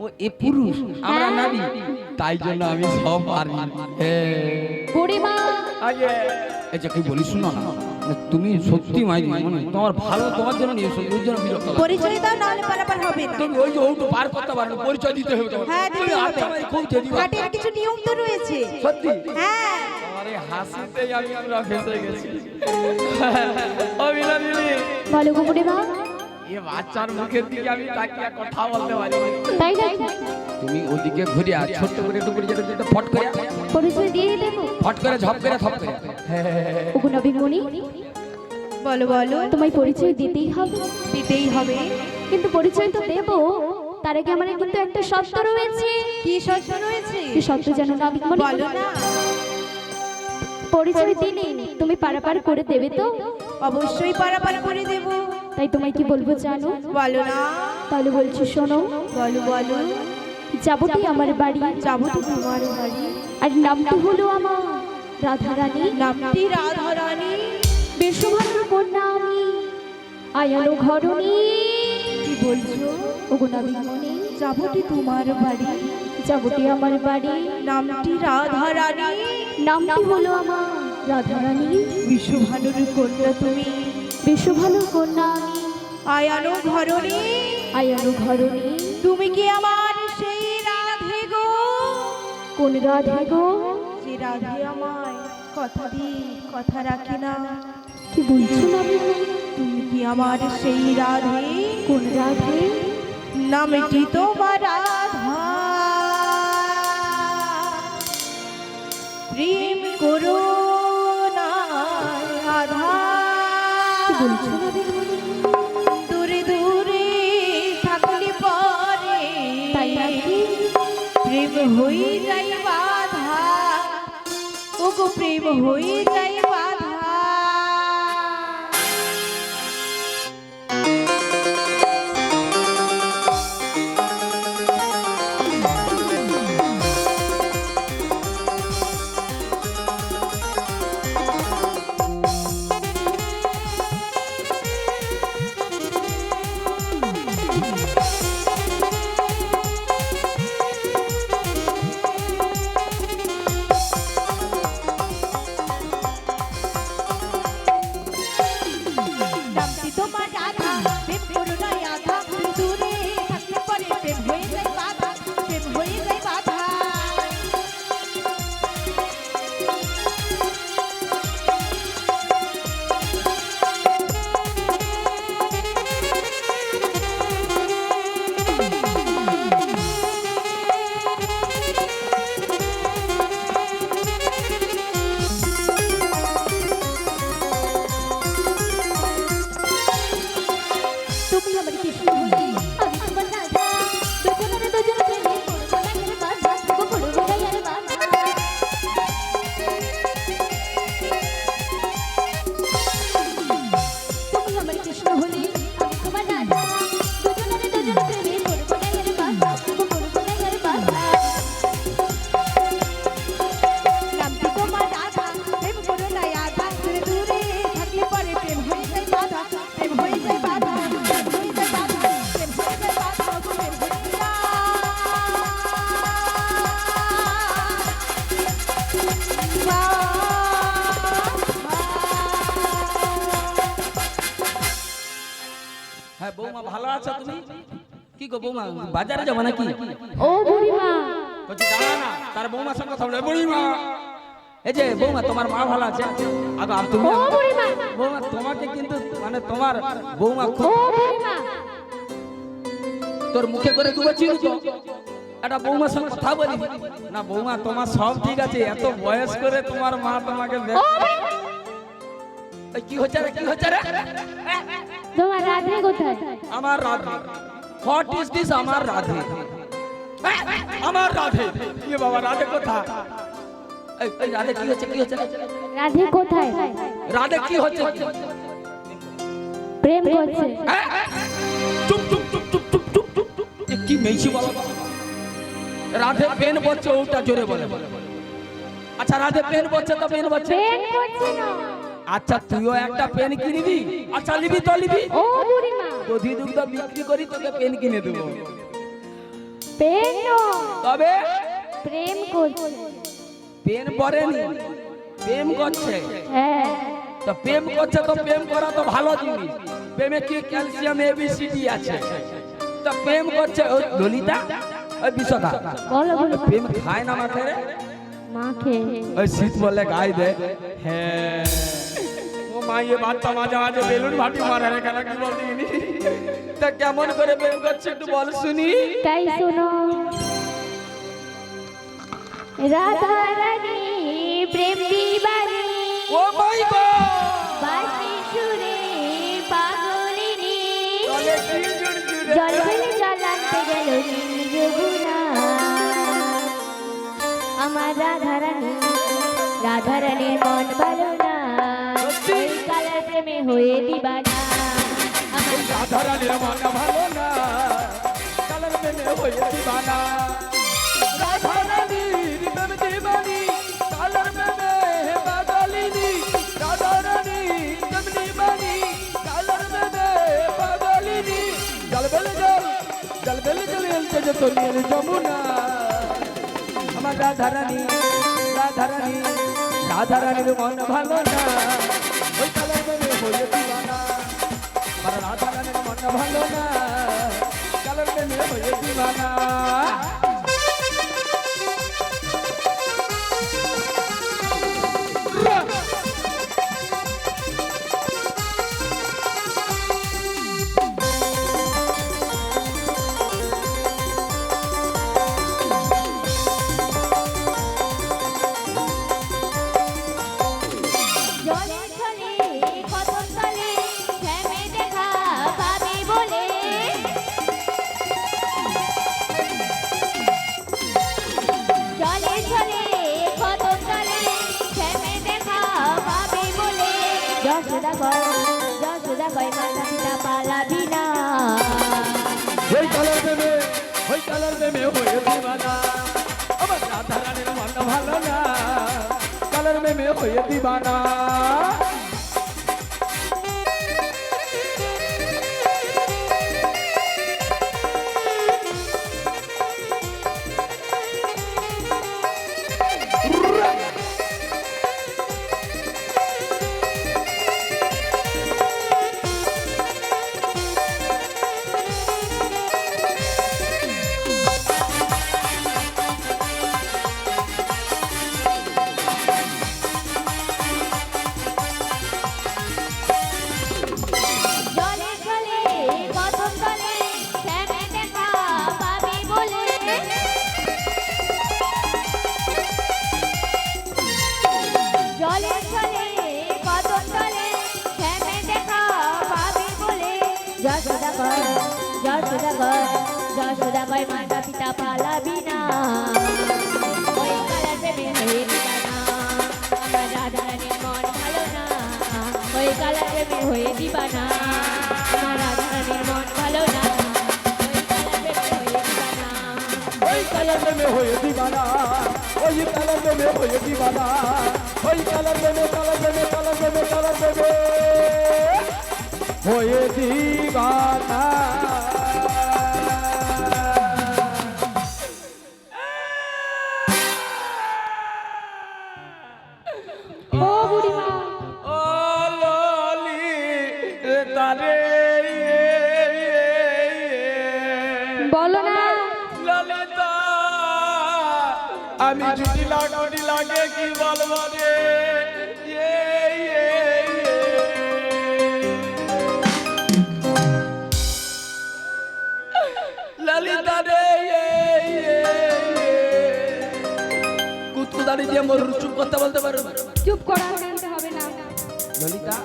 ও এ পুরুষ, আমরা হ্যাঁ। নারী, তাই জন্য আমি সব পারি। বুড়িমা, আগে এই যে কি বলি শুনো না, তুমি সত্যি মাইরি, মানে তোমার ভালো, তোমার জন্য নিয়ে এসো, ওই জন্য বিরক্ত লাগে। পরিচয় দাও, নাহলে পারাপার হবে না। তুমি ওই যে ওটু পার করতে পারো না, পরিচয় দিতে হবে তোমার। হ্যাঁ, তুমি দিতে আচ্ছা হবে। ভাই খুব জেদি। ঘাটের কিছু নিয়ম তো রয়েছে। সত্যি? হ্যাঁ, আরে হাসিতেই আমি পুরো ফেসে গেছি। ও বিনোদিনী, বলো গো বুড়িমা। এ বাচ্চার মুখের দিকে আমি তাকিয়ে কথা বলতে পারি না। তাই নাকি? তুমি ওদিকে ঘুরে আর ছোট্ট করে একটু করে যেটা ফট করে পরিচয় দিয়ে দেবো? ফট করে ঝপ করে থপ করে। ওগো নবীনমণি, বলো বলো, তোমায় পরিচয় দিতেই হবে। দিতেই হবে। কিন্তু পরিচয় তো দেবো, তার আগে আমার কিন্তু একটা শর্ত রয়েছে। কি শর্ত রয়েছে? কি শর্ত জানো নবীনমণি? বলো না। পরিচয় দিলে তুমি পারাপার করে দেবে তো? অবশ্যই পারাপার করে দেব। তাই তোমায় কি বলবো জানো? বলো না। তাহলে বলছি শোনো। বলো বলো। যাবটি আমার বাড়ি, যাবটি তোমার বাড়ি। আর নামটি হলো আমার রাধারানী। নামটি রাধারানী। বিশ্বভানুর কন্যা আমি, আয়ানো ঘরণী। কি বলছো? ওগো নবীনমণি, যাবটি তোমার বাড়ি। যাবটি আমার বাড়ি, নামটি রাধারানী। নামটি হলো আমার রাধারানী। বিশ্বভানুর কন্যা তুমি। বিশ্বভানুর কন্যা আমি, আয়ানো ঘরণী। আয়ানো ঘরণী। তুমি কি আমার সেই রাধে গো? কোন রাধে গো? যে রাধে আমায় কথা দি কথা রাখে না। কি বলছো নবীনমণি? তুমি কি আমার সেই রাধে? কোন রাধে? নামটি তোমার রাধা। প্রেম করো না রাধা। কি বলছো নবীনমণি? দূরে দূরে থাকলে পরে তাই নাকি? প্রেম হয়ে যায় বাধা। ওগো প্রেম হয়ে যায় বাধা। নামটি তোমার রাধা। প্রেম করো না রাধা। দূরে থাকলে পরে প্রেম হয়ে যায় বাধা। প্রেম হয়ে যায় বাধা। তুমি আমার কৃষ্ণ হলে আমি তোমার রাধা। দুজনের দুজন প্রেমে পড়বো না এর বাধা, গো পড়বো না এর বাধা। তুমি আমার কৃষ্ণ হলে আমি তোমার রাধা। দুজনের দুজন প্রেমে পড়বো না এর বাধা, গো পড়বো না এর বাধা। নামটি তোমার রাধা। প্রেম করো না রাধা। দূরে দূরে থাকলে পরে প্রেম হয়ে যায় বাধা। প্রেম হয়ে যায় বাধা। প্রেম হয়ে যায় বাধা। প্রেম হয়ে যায় বাধা। ওগো প্রেম হয়ে যায়। হ্যাঁ বৌমা, ভালো আছো তুমি? কি গো বৌমা, বাজারে যাবো নাকি? ও বুড়িমা, বলছি দাঁড়া না, তার বৌমার সঙ্গে কথা বলে। বুড়িমা, এই যে বৌমা, তোমার মা ভালো আছে? আগো আর তুমি? ও বুড়িমা, বৌমা তোমাকে কিন্তু মানে তোমার বৌমা ও খুব বুড়িমা। তোর মুখে করে দেবো চিনি তো একটা বৌমার সঙ্গে কথা বলি না। বৌমা তোমার সব ঠিক আছে, এত বয়স করে তোমার মা তোমাকে ও বুড়িমা, এই কি হচ্ছে রে, কি হচ্ছে রে? তোমার রাধে কোথায়? আমার রাধে। What is this? আমার রাধে, আমার রাধে। কি বাবা, রাধে কোথায়? এই রাধে কি হচ্ছে, কি হচ্ছে? রাধে কোথায়? রাধে কি হচ্ছে? প্রেম করছে। চুপ চুপ চুপ চুপ চুপ চুপ চুপ চুপ। এ কি মেয়েছি বলো? রাধে পেন বলছে, ওটা জোরে বলে। আচ্ছা রাধে পেন বলছে তো পেন বলছে। প্রেম করছে না। আচ্ছা তুইও একটা পেন কিনবি? আচ্ছা নিবি তো নিবি। ও বুড়িমা, দধি দুগ্ধ বিক্রি করি তোকে পেন কিনে দেবো। প্রেম নয়, তবে প্রেম করছে। পেন পরেনি, প্রেম করছে। হ্যাঁ, তো প্রেম করছে তো প্রেম করা তো ভালো জিনিস। প্রেমে কি ক্যালসিয়াম এবিসিডি আছে। তো প্রেম করছে ও ললিতা, ওই বিশ্বকা বলো বলো। প্রেম খায় না মাঠে রে। মাকে ওই শীত বলে গায়ে দে। হ্যাঁ ও মা ये বাচ্চা মাঝে মাঝে বেলুন ভাটি মারা রে কেন কি বলতে গিনি তা কেমন করে প্রেম করছে একটু বল শুনি। তাই শোনো রাধা রানী প্রেম দিবানি ও মাই গড বাঁশি সুরে পাগলিনী চলে কি জুড় জুড়ে জল ফেলে জল আনতে গেল নীল যমুনা আমার রাধা রানীর মন ভালো না ওই কালার প্রেমে হয়ে দিবানা আমার রাধা রানীর মন ভালো না কালার প্রেমে হয়ে দিবানা রাধা রানীর প্রেম দিবানি কালার প্রেমে পাগলিনী রাধা রানীর প্রেম দিবানি কালার প্রেমে পাগলিনী জল বেলে জল এলতে যে তোলির যমুনা আমার রাধা রানীর মন ভালো না ওই কালার প্রেমে হয়ে দিবানা আমার রাধা রানীর মন ভালো না কালার প্রেমে হয়ে দিবানা জলে ছলে কত তলে শ্যামে দেখা পাবি বলে জলে ছলে কত তলে শ্যামে দেখা পাবি বলে যশোদা কয় মাতা পিতা পালাবি না ওই কালার প্রেমে হয়ে দিবানা আমার রাধা রানীর মন ভালো না কালার প্রেমে হয়ে দিবানা জলে ছলে কত তলে শ্যামে দেখা পাবি বলে জলে ছলে কত তলে শ্যামে দেখা পাবি বলে যশোদা কয় মাতা পিতা পালাবি না ওই কালার প্রেমে হয়ে দিবানা আমার রাধা রানীর মন ভালো না ওই কালার প্রেমে হয়ে দিবানা আমার রাধা রানীর মন ভালো না ওই কালার প্রেমে হয়ে দিবানা ওই কালার প্রেমে হয়ে দিবানা ওই কালার প্রেমে হয়ে দিবানা ও বুড়িমা ও ললি তারে বলো না ললিতা আমি জুটি লাগে কি বলবো রে ললিতা রে কুতকুদারি দিয়ে মোর চুপ করতে বলতে পারো চুপ করা জানতে হবে না ললিতা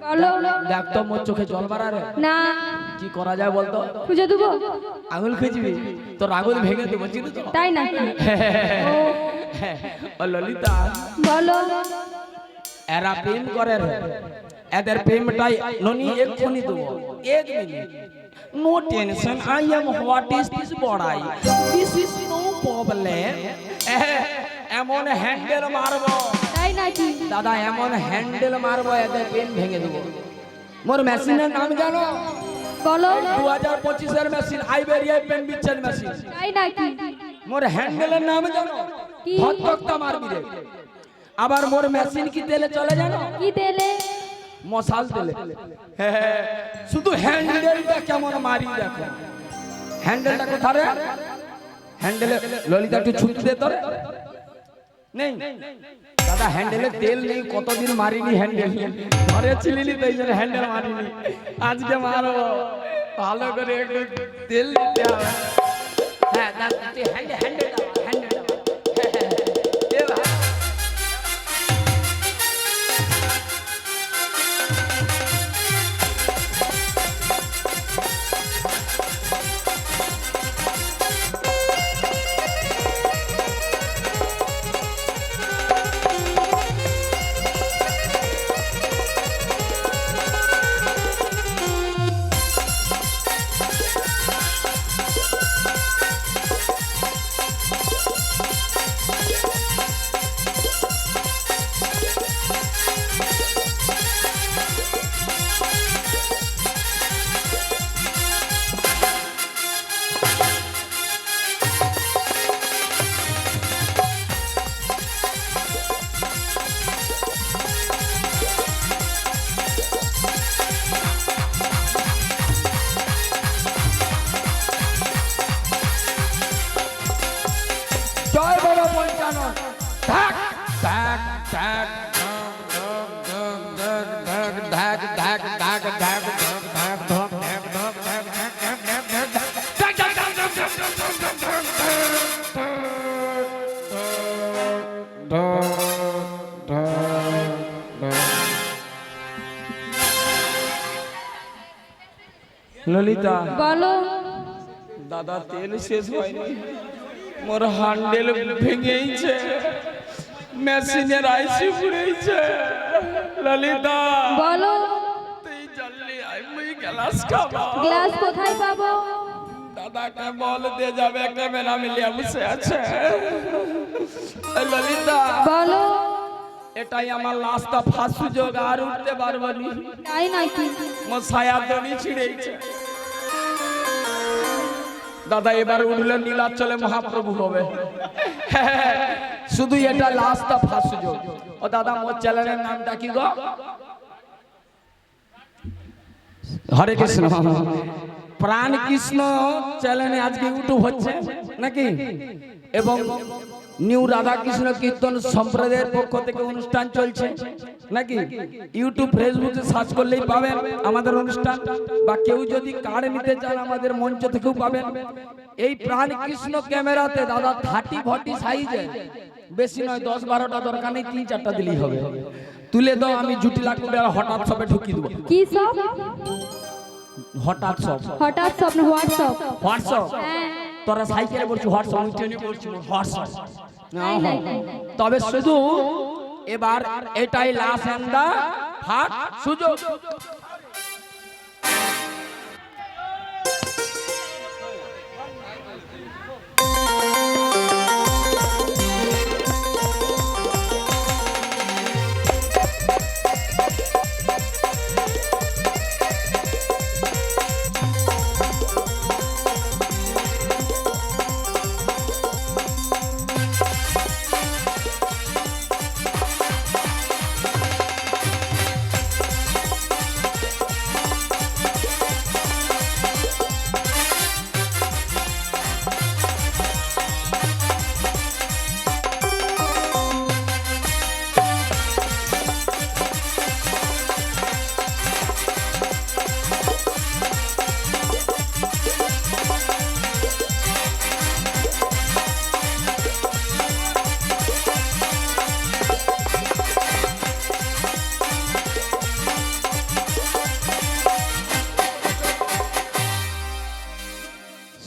বলো দেখ তো মোর চোখে জল বাড়া রে না কি করা যায় বলতো খুঁজে দেবো আঙুল খুঁজবি তোর আঙুল ভেঙে দেবো চিনি তো তাই না ও ললিতা বলো এরা প্রেম করে রে এদের প্রেমটাই ননি এক্ষুনি দেবো 1 minute no tension I am what is this বড়াই দিস ইজ নো প্রবলেম এমন হ্যান্ডেল মারবো তাই নাকি দাদা এমন হ্যান্ডেল মারবো এদের প্রেম ভেঙে দেবো মোর মেশিনের নাম জানো বলো 2025 এর মেশিন আইবেরিয়া পেন বিচ্ছেদ মেশিন তাই নাকি মোর হ্যান্ডেলের নাম জানো কি? ধকধকটা মারবি রে আবার মোর মেশিন কি তেলে চলে জানো কি তেলে মশাল তেলে শুধু হ্যান্ডেলটা কেমন মারি দেখো হ্যান্ডেলটা কোথায় রে হ্যান্ডেলে ললিতা একটু ছুটি দে তোরে নেই দাদা, হ্যান্ডেলে তেল নেই, কতদিন মারিনি হ্যান্ডেল, ঘরে ছিলিনি তো এই জন্য হ্যান্ডেল মারিনি, আজকে মারবো, ভালো করে একটু তেল দিতে হবে। হ্যাঁ দাদা, তুই হ্যান্ডেল দাও, হ্যান্ডেল দাও। এ ভাই, জয় বড় পঞ্চানন। ঢাক ঢাক ঢাক ঢাক ঢাক ঢাক ঢাক ললিতা, বলো। দাদা তেল শেষ হয়নি, মোর হ্যান্ডেল ভেঙেইছে, মেশিনের আইসি পুড়েইছে। ললিতা, বলো। তুই জলদি আই, মুই গ্লাস খাবো। গ্লাস কোথায় পাবো? দাদাকে বল দে যাবে, ক্যামেরা মিলিয়ে বসে আছে। এই ললিতা, বলো। এটাই আমার লাস্টটা ফার্স্ট সুযোগ, আর উঠতে পারবো নি। তাই নাকি? মোর ছায়া দড়ি ছিঁড়েইছে। দাদা এবার উঠলে নীলাচলে মহাপ্রভু হবে। শুধু এটা লাস্টটা ফার্স্ট সুযোগ। ও দাদা, মোর চ্যানেলের নামটা কি গো? হরে কৃষ্ণ প্রাণ কৃষ্ণ চ্যানেলে আজকে ইউটিউব হচ্ছে নাকি, এবং নিউ রাধা কৃষ্ণ কীর্তন সম্প্রদায়ের পক্ষ থেকে অনুষ্ঠান চলছে নাকি। ইউটিউব ফেসবুকে সার্চ করলেই পাবেন আমাদের অনুষ্ঠান, বা কেউ যদি কার্ড নিতে চান আমাদের মঞ্চ থেকেও পাবেন। এই প্রাণ কৃষ্ণ ক্যামেরাতে দাদা 30-40 সাইজে, বেশি নয়, 10-12টা দরকার নেই, 3-4টা দিলেই হবে। তুলে দাও, আমি জুটি লাগুবে আর হঠাৎ সবে ঢুকিয়ে দেবো। কি সব? হঠাৎ সব, হঠাৎ স্বপ্ন, হোয়াটসঅ্যাপ। হোয়াটসঅ্যাপ। হ্যাঁ। তোরা সাইকেলে বলছি হোয়াটসঅ্যাপ, আমি ট্রেনে বলছি হোয়াটসঅ্যাপ। নাই, নাই, নাই। তবে শুধু এবার এটাই লাস্ট এন্ড দা ফার্স্ট সুযোগ।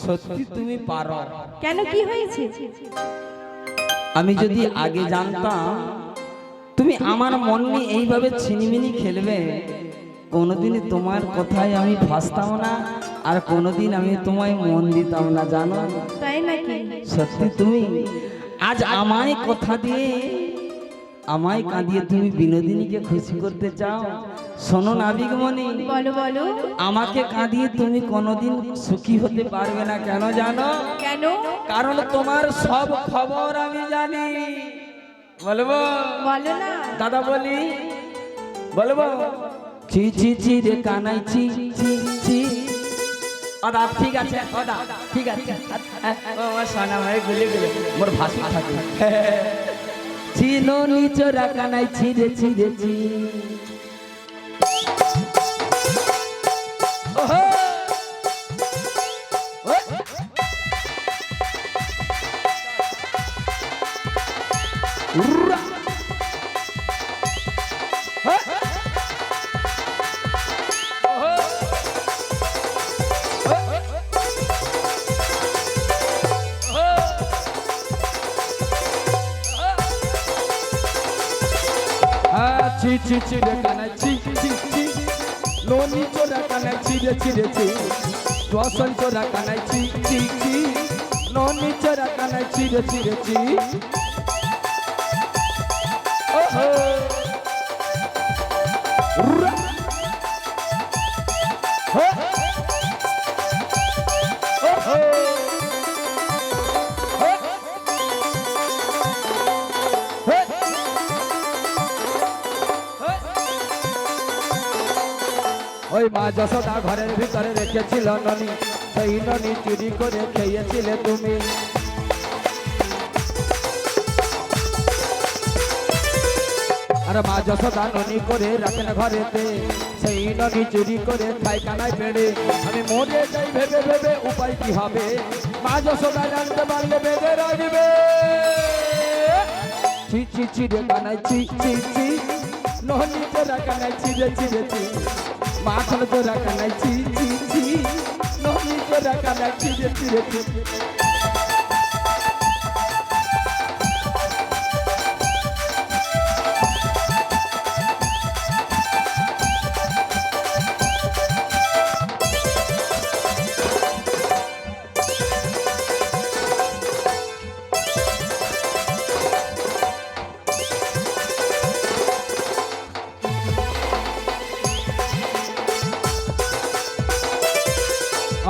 সত্যি তুমি পারো। কেন, কি হয়েছে? আমি যদি আগে জানতাম তুমি আমার মন নিয়ে এইভাবে ছিনিমিনি খেলবে, কোনোদিনই তোমার কথায় আমি ফাঁসতাম না, আর কোনোদিন আমি তোমায় মন দিতাম না, জানো। তাই নাকি? সত্যি তুমি আজ আমায় কথা দিয়ে, আমায় কাঁদিয়ে তুমি বিনোদিনীকে খুশি করতে চাও। শোনো নাবিকমণি, বলো বলো। আমাকে কাঁদিয়ে তুমি কোনোদিন সুখী হতে পারবে না, কেন জানো? কেন? কারণ তোমার সব খবর আমি জানি। বলবো? বলো না। দাদা বলি, বলবো? ছি ছি ছি রে কানাই, ছি ছি ছি। দাদা ঠিক আছে, দাদা ঠিক আছে। ও আমার সোনা ভাই, গুলে গুলে মোর ভাষা থাকে। ছিল নিচরা কানাই ছিঁড়ে ছিঁড়েছি ওহো! ওই! উর্রা! হ্যাঁ! ওহো! হ্যাঁ! ওহো! ছি ছি ছিড়ে কানাই ছি ছি ছি ননি চোরা কানাই ছিড়ে ছিড়েছি রসন চোরা কানাই ছি ছি ছি ননি চোরা কানাই ছিড়ে ছিড়েছি ওহো উর্রা! হ্যাঁ! ওহো হ্যাঁ! হ্যাঁ! ওই মা যশোদা ঘরের ভিতরে রেখেছিল ননি সেই ননি চুরি করে খেয়েছিলে তুমি আর মা যশোদা ননি করে রাখেন ঘরেতে সেই ননি চুরি করে খাই কানায় পেড়ে আমি মরে যাই ভেবে ভেবে উপায় কি হবে মা যশোদা জানতে পারলে বেঁধে রাখবে ছি ছি ছি রে কানাই ছি ছি ছি ননি চোরা কানাই ছিঁড়ে ছিঁড়েছি মাখন চোরা কানাই ছি ছি ছি ননি চোরা কানাই ছিঁড়ে ছিঁড়েছি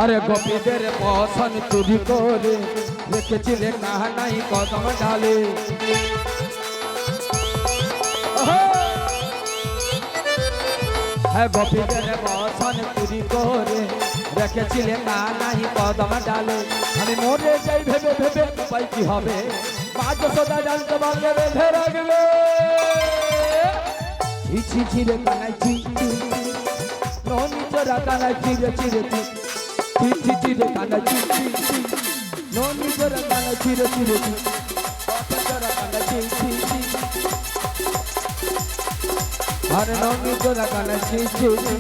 আরে গোপীদের বসন চুরি করে রেখেছিলে কাহানাই কদম ডালে হ্যাঁ গোপীদের বসন চুরি করে রেখেছিলে কাহানাই কদম ডালে আমি মরে যাই ভেবে ভেবে উপায় কি হবে মা যশোদা জানতে পারলে বেঁধে রাখবে ছি ছি ছি রে কানাই ছি ছি ননি চোরা কানাই ছিঁড়ে ছিঁড়েছি ছি ছি ছি রে কানাই ছি ছি ছি ননি চোরা কানাই ছিঁড়ে ছিঁড়েছি চোরা কানাই ছি ছি ছি আরে ননি চোরা কানাই ছি ছি ছি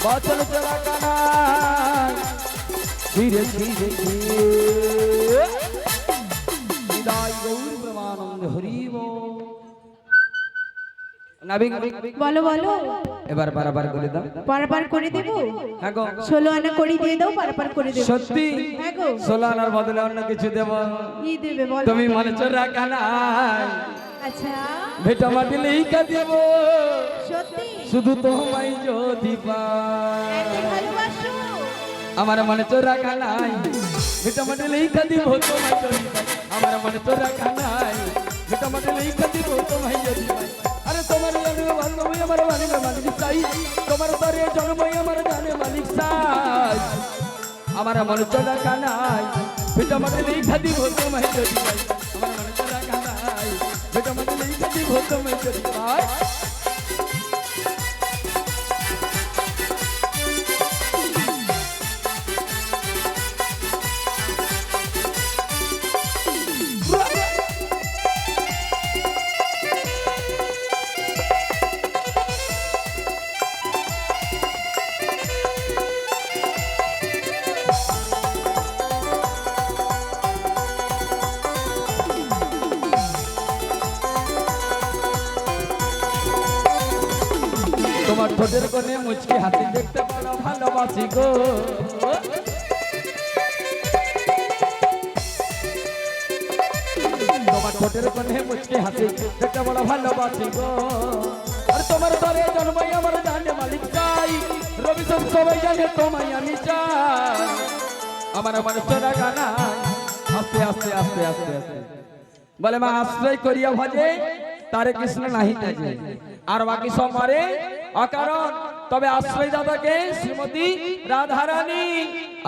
বচন চোরা কানাই ছিঁড়ে ছিঁড়েছি বিদায় গৌর ব্রহ্মানন্দ হরি বল নাবিক বলো বলো এবার বারবার করে দাও পারাপার করে দেবো হ্যাঁ গো 16 আনা করে দিয়ে দাও পারাপার করে দেবো সত্যি হ্যাঁ গো 16 আনার বদলে অন্য কিছু দেব কি দেবে বলো তুমি মনে চোরা কানাই আচ্ছা ভেটা মাটি লেখা দেব সত্যি শুধু তোমায় যদি পাই এত ভালোবাসো আমার মনে চোরা কানাই ভেটা মাটি লেখা দিব তোমায় যদি পাই আমার মনে চোরা কানাই ভেটা মাটি লেখা দিব তোমায় যদি পাই আরে তোমার জানে বান্ধবী আমার মালিক মালিক চাই তোমার তরে জন্মই আমার জানে মালিক চাই আমার মনে চোরা কানাই ভেটা মাটি লেখা দিব তোমায় যদি পাই আমার মনে চোরা কানাই ভেটা মাটি লেখা দিব তোমায় যদি পাই তোমার ঠোঁটের কোণে মুচকি হাসি দেখতে বড় ভালোবাসি গো তোমার ঠোঁটের কোণে মুচকি হাসি দেখতে বড় ভালোবাসি গো আর তোমার দরে জন্মাই আমার জানে মালিক চাই রবি সবাই জানে তোমায় আমি চাই আমার আমার চোরা কানাই আস্তে আস্তে আস্তে আস্তে আস্তে বলে মা আশ্রয় করিয়া ভজে তারে কৃষ্ণ নাহি তাজে আর বাকি সব মারে অকারণ তবে আশ্রয় দাদাকে শ্রীমতী রাধারানী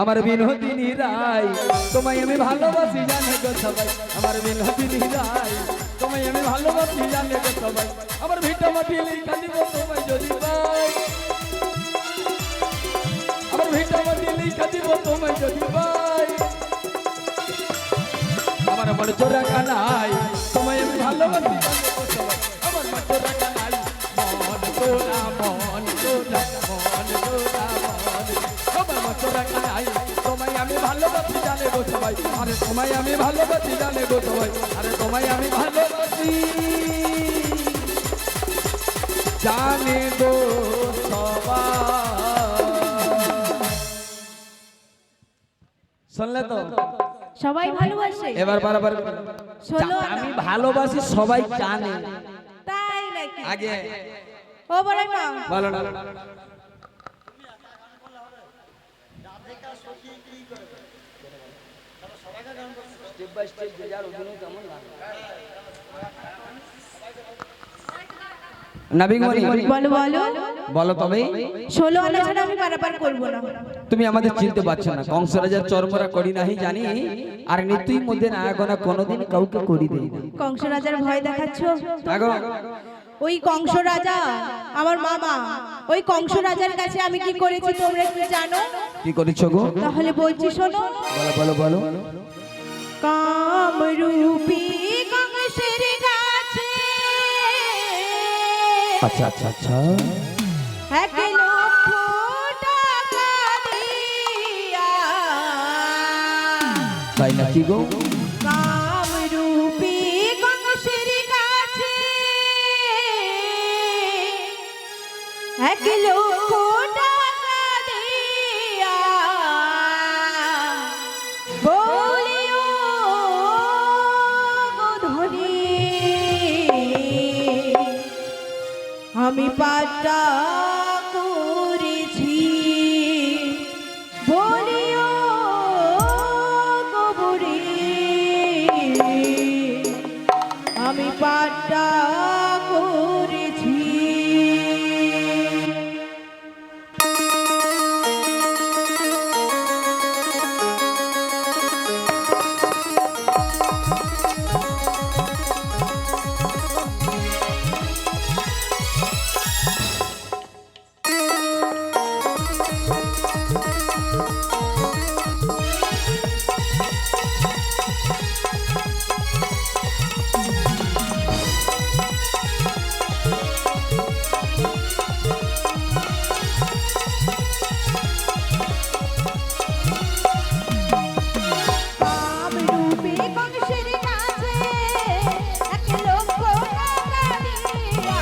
আমার বিনোদিনী রায় তোমায় আমি ভালোবাসি জানে গো সবাই আমার বিনোদিনী রায় তোমায় আমি ভালোবাসি জানে গো সবাই আমার ভিটা মাটি লেখা দিব তোমায় যদি পাই আমার ভিটা মাটি লেখা দিব তোমায় যদি পাই আমার মনে চোরা কানাই তোমায় আমি ভালোবাসি জানে গো সবাই আমার মনে চোরা কানাই মন চোরা মন চোরা মন চোরা মন আমার মনে চোরা কানাই তোমায় আমি ভালোবাসি জানে গো সবাই আরে তোমায় আমি ভালোবাসি জানে গো সবাই আরে তোমায় আমি ভালোবাসি জানে গো সবাই শুনলে তো সবাই ভালোবাসে এবার বারবার শোনো না। আমি ভালোবাসি সবাই জানে তাই নাকি আগে ও বড়াই মা বলো না নাবিক মনি বলো বলো বলো তবে 16 আনা ছাড়া আমি পারাপার করব না তুমি আমাদের চিনতে পারছো না কংস রাজার চর্মরা করি নাহি জানি আর নিত্যই মধ্যে না আগোনা কোনোদিন কাউকে করি দেই না কংস রাজার ভয় দেখাচ্ছো আগো ওই কংস রাজা আমার মামা ওই কংস রাজার কাছে আমি কি করেছি তোমরা কি জানো কি করেছো গো তাহলে বলছি শোনো বলো বলো বলো কামরূপী কংসের কাছে আচ্ছা আচ্ছা আচ্ছা 1 লক্ষ টাকা দিয়া তাই নাকি গো কামরূপী কংসের কাছে 1 লক্ষ টাকা দিয়া বলিও গো ধনী আমি পাটা করেছি বলিও গোবরে আমি পাটা করেছি কামরূপী কংসের কাছে 1 লক্ষ টাকা দিয়া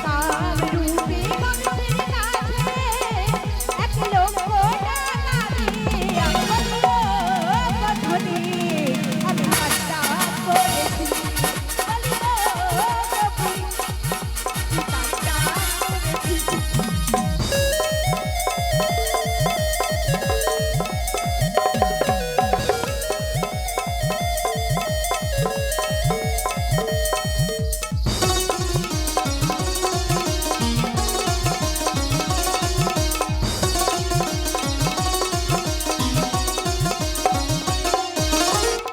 কামরূপী কংসের কাছে 1 লক্ষ টাকা দিয়া বলিও গো ধনী আমি পাটা করেছি বলিও গো বুড়ি পাটা করেছি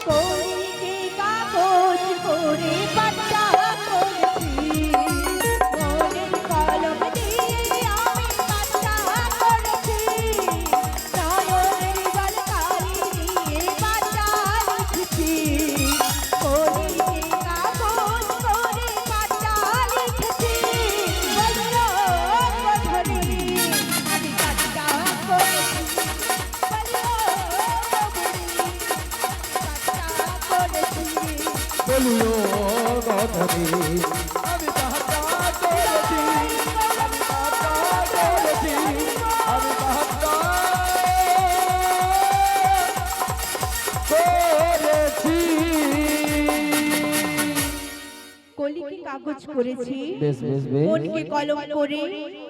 কইকে কাগজ করে পাটা করেছি মনের কলম দিয়ে আমি পাটা করেছি নয়নের জল কালি দিয়ে পাটা লিখেছি কইকে কাগজ করে পাটা লিখেছি বলিও গো ধনী আমি পাটা করেছি বলিও গো বুড়ি বলিও গধরে আমি তাহাটা করেছি আমি তাহাটা করেছি আমি তাহাটা করেছি কলিকে কাগজ করেছি বেশ বেশ বেশ মনকে কলম করে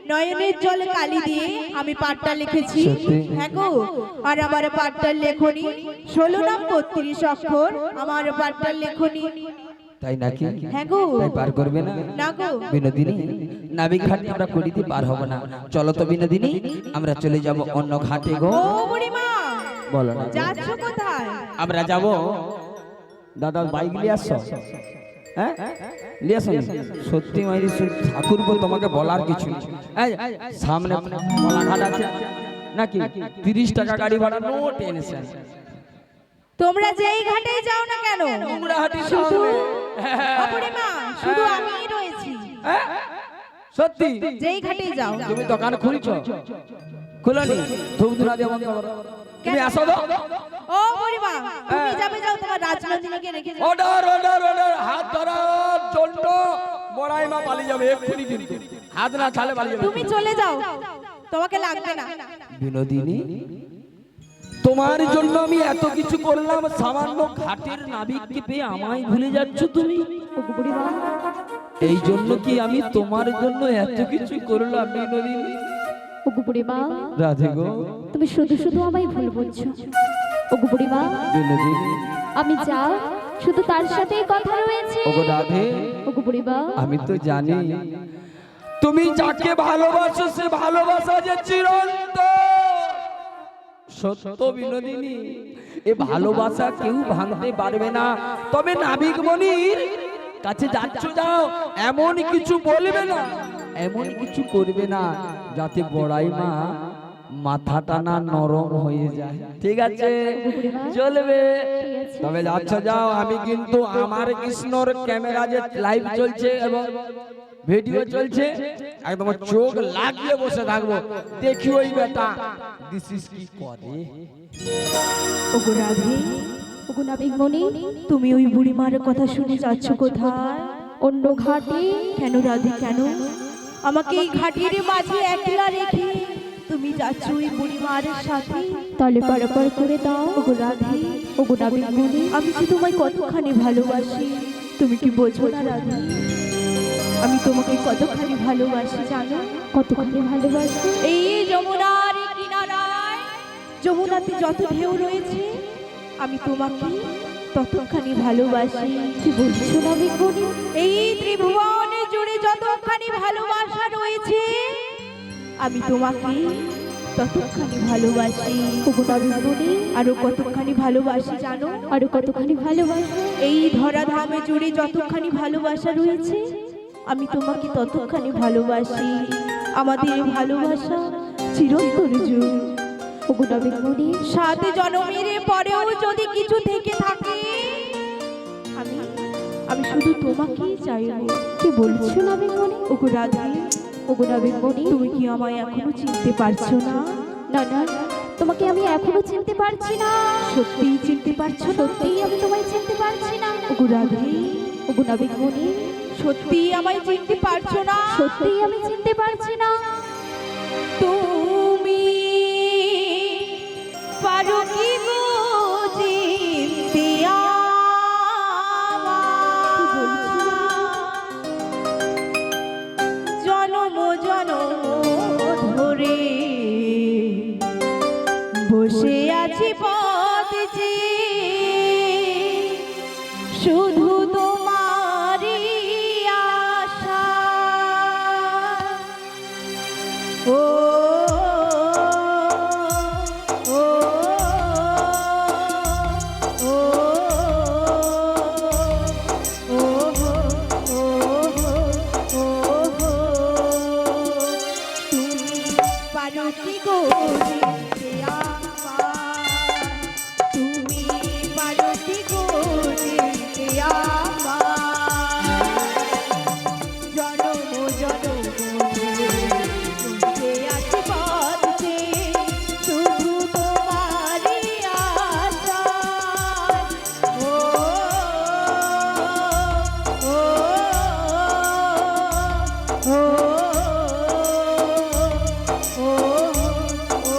নয়নের জল কালি দিয়ে আমি পাঠটা লিখেছি সত্যি? হ্যাঁ গো আর আমার পাঠটার লেখনি 16 নাম 32 অক্ষর আমার পাঠটার লেখনি তাই নাকি হ্যাঁ গো তাই পার করবে না না গো বিনোদিনী নাবিক ঘাট আমরা করিতে পার হব না চলো তো বিনোদিনী আমরা চলে যাব অন্য ঘাটে গো ও বুড়িমা বলো না গো। যাচ্ছ কোথায় আমরা যাব দাদা বাইক নিয়ে আসছো হ্যাঁ লিয়ে আসো সত্যি মাইরি ঠাকুর বল তোমাকে বলার কিছু নেই এই সামনে কলাঘাট আছে নাকি 30 টাকা গাড়ি ভাড়া নো টেনশন তোমরা যেই ঘাটে যাও না কেন উমরাহাটি শুধু সামনে অপরে মা শুধু আমিই রয়েছি হ্যাঁ? সত্যি যেই ঘাটে যাও তুমি দোকান খুলছো খুলনি ধূপ ধুনা দিয়ে বন্ধ করো তুমি আসো তো ও বুড়িমা তুমি যাবে যাও তোমার রাজনন্দিনীকে রেখে যাও অর্ডার অর্ডার অর্ডার হাত ধরার জন্য বড়াই মা পালিয়ে যাবে এক্ষুনি কিন্তু হাত না ছাড়লে পালিয়ে যাবে তুমি চলে যাও তোমাকে লাগবে না বিনোদিনী তোমার জন্য আমি এত কিছু করলাম সামান্য ঘাটের নাবিককে পেয়ে আমায় ভুলে যাচ্ছ তুমি ওগো বুড়িমা এই জন্য কি আমি তোমার জন্য এত কিছু করলাম বিনোদিনী ওগো বুড়িমা রাধে গো তুমি শুধু শুধু আমায় ভুল বলছো ওগো বুড়িমা বিনোদিনী আমি যাও শুধু তার সাথেই কথা রয়েছে ওগো রাধে ওগো বুড়িমা আমি তো জানি তুমি যাকে ভালোবাসো সে ভালোবাসা যে চিরন্তন সত্য বিনোদিনী এ ভালোবাসা কেউ ভাঙতে পারবে না তবে নাবিক মনির কাছে যাচ্ছ যাও এমন কিছু বলবে না এমন কিছু করবে না যাতে বড়াই মা মাথাটা না নরম হয়ে যায় ঠিক আছে চলবে তবে যাচ্ছ যাও আমি কিন্তু আমার কৃষ্ণর ক্যামেরা যে লাইভ চলছে এবং ভিডিও চলছে একদম চোখ লাগিয়ে বসে থাকবো দেখি ওই বেটা দিস ইজ কি করে ওগো রাধে ওগো নাবিকমণি তুমি ওই বুড়িমার কথা শুনে যাচ্ছ কোথায় অন্য ঘাটে কেন রাধে কেন আমাকে এই ঘাটের মাঝে একলা রেখে তুমি যাচ্ছ ওই বুড়িমার সাথে তলে পারাপার করে দাও ওগো রাধে ওগো নাবিকমণি আমি যে তোমায় কতখানি ভালোবাসি তুমি কি বোঝো না রাধে আমি তোমাকে কতখানি ভালোবাসি জানো কতখানি ভালোবাসো এই যমুনার কিনারায় যমুনাতে যত ঢেউ রয়েছে আমি তোমাকে ততখানি ভালোবাসি কি বলছো নাবিকমণি এই ত্রিভুবন জুড়ে যতখানি ভালোবাসা রয়েছে আমি তোমাকে ততখানি ভালোবাসি ওগো নাবিকমণি আরো কতখানি ভালোবাসি জানো আরো কতখানি ভালোবাসো এই ধরাধামে জুড়ে যতখানি ভালোবাসা রয়েছে আমি তোমাকে ততখানি ভালোবাসি আমাদের ভালোবাসা চিরন্তন যুগ ওগো নাবিকমণি 7 জন্মের পরেও যদি কিছু থেকে থাকে আমি আমি শুধু তোমাকেই চাইবো কি বলছো নাবিকমণি ওগো রাধে ওগো নাবিকমণি তুমি কি আমায় এখনো চিনতে পারছো না না না তোমাকে আমি এখনো চিনতে পারছি না সত্যিই চিনতে পারছো না সত্যিই আমি তোমায় চিনতে পারছি না ওগো রাধে ওগো নাবিকমণি সত্যিই আমায় চিনতে পারছো না সত্যিই আমি চিনতে পারছি না তুমি পারো কি গো চিনতে জনম জনম ধরে বসে আছি পথ চেয়ে শুধু তোমারই আশা ও ও ও ও তুমি পারো কি গো চিনতে আমায় তুমি পারো কি গো চিনতে আমায় জনম জনম বসে আছি পথ চেয়ে শুধু তোমারই আশায় ও ও ও ও ও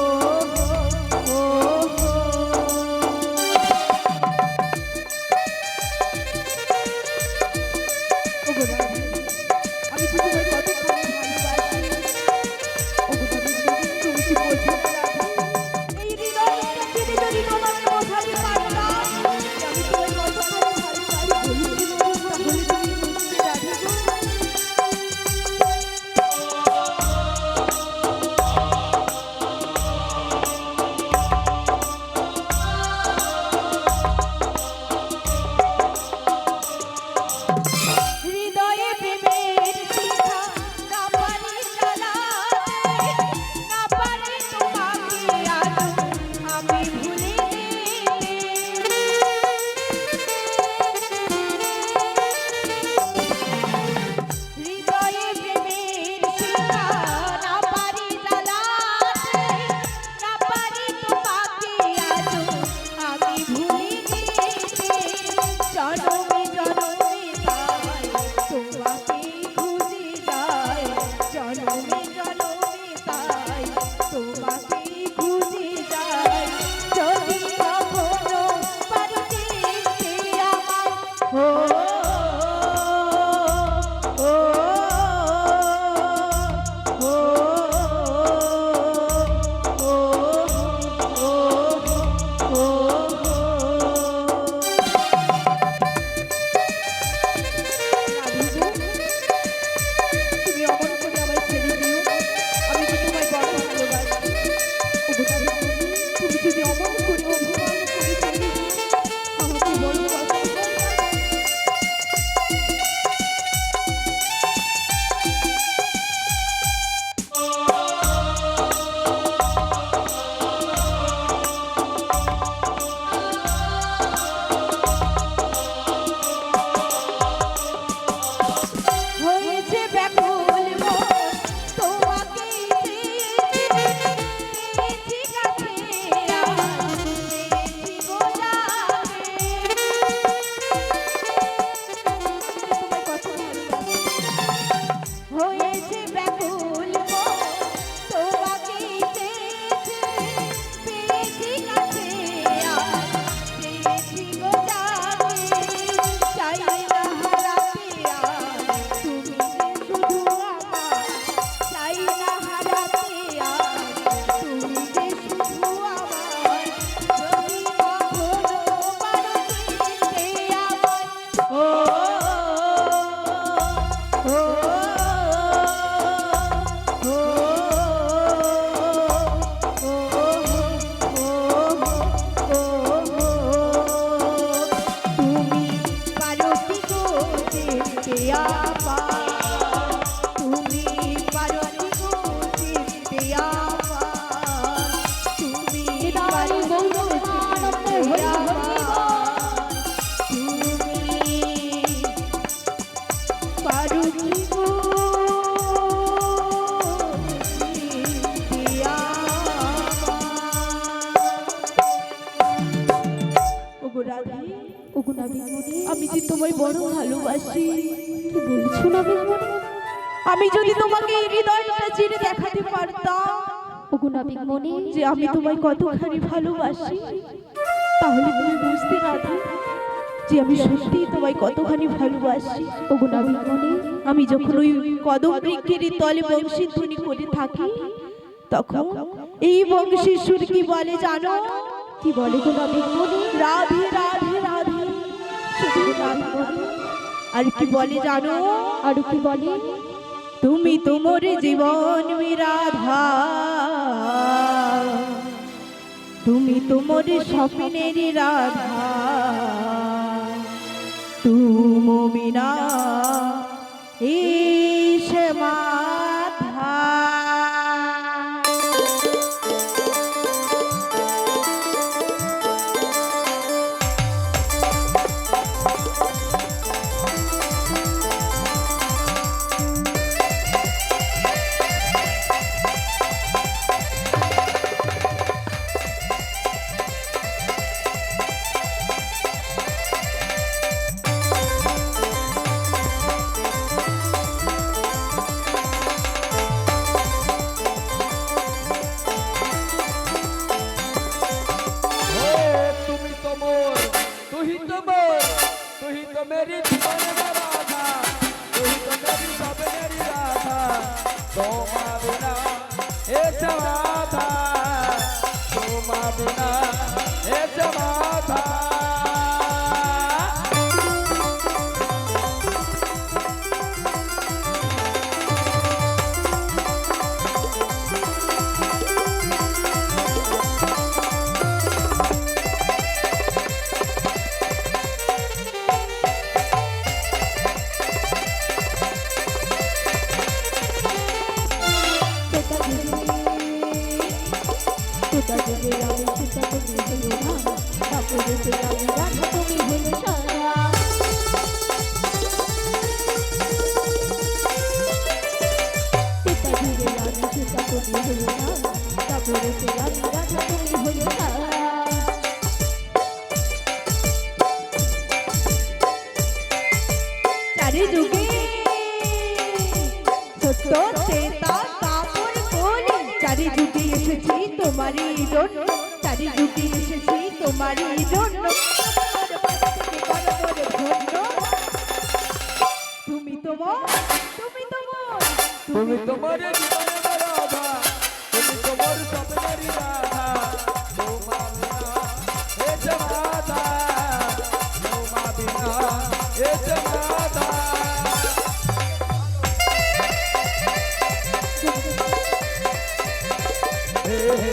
ওগো নাবিকমণি, আমি যে তোমায় বড় ভালোবাসি। কি বলছো নাবিকমণি? আমি যদি তোমাকে এই হৃদয়টা চিরে দেখাতে পারতাম ওগো নাবিকমণি, যে আমি তোমায় কতখানি ভালোবাসি, তাহলে তুমি বুঝতে রাধা যে আমি সত্যি তোমায় কতখানি ভালোবাসি। ওগো নাবিকমণি, আমি যখন ওই কদম বৃক্ষের তলে বংশীর ধ্বনি করে থাকি, তখন এই বংশীর সুর কি বলে জানো? কি বলে গো নাবিকমণি? রাধে রাধে রাধে, শুধু রাধে। আর কি বলে জানো? আর কি বলে? তুমি তোমার জীবন রাধা, তুমি তোমার স্বপ্নের রাধা, তুমি বিনা এস মাধা। তুমি তো মোর, তুই তো মোর, তুই তো মেরি জীবনের রাধা, তুই তো মেরি স্বপ্নের রাধা, তোমার বিনা এ সমাধা, তোমার বিনা এ সমাধা। তোতা দেবে আমি সেটা তুমি হলো না, তারপরে সে আমি রাধা তুমি হলো সারা। তোতা দেবে আমি সেটা তুমি হলো না, তারপরে সে আমি রাধা তুমি হলো সারা। চারি যুগে সত্য ত্রেতা তাপর কলি, চারি যুগে এসেছি তোমারই জন্য, চারি যুগে এসেছি তোমারই জন্য। তুমি তোমার, তুমি তোমার, তুমি তোমার জীবনের রাধা, তুমি তোমার স্বপ্নের রাধা, তোমার বিনা এ সমাধা, তোমার বিনা এ সমাধা। হে হে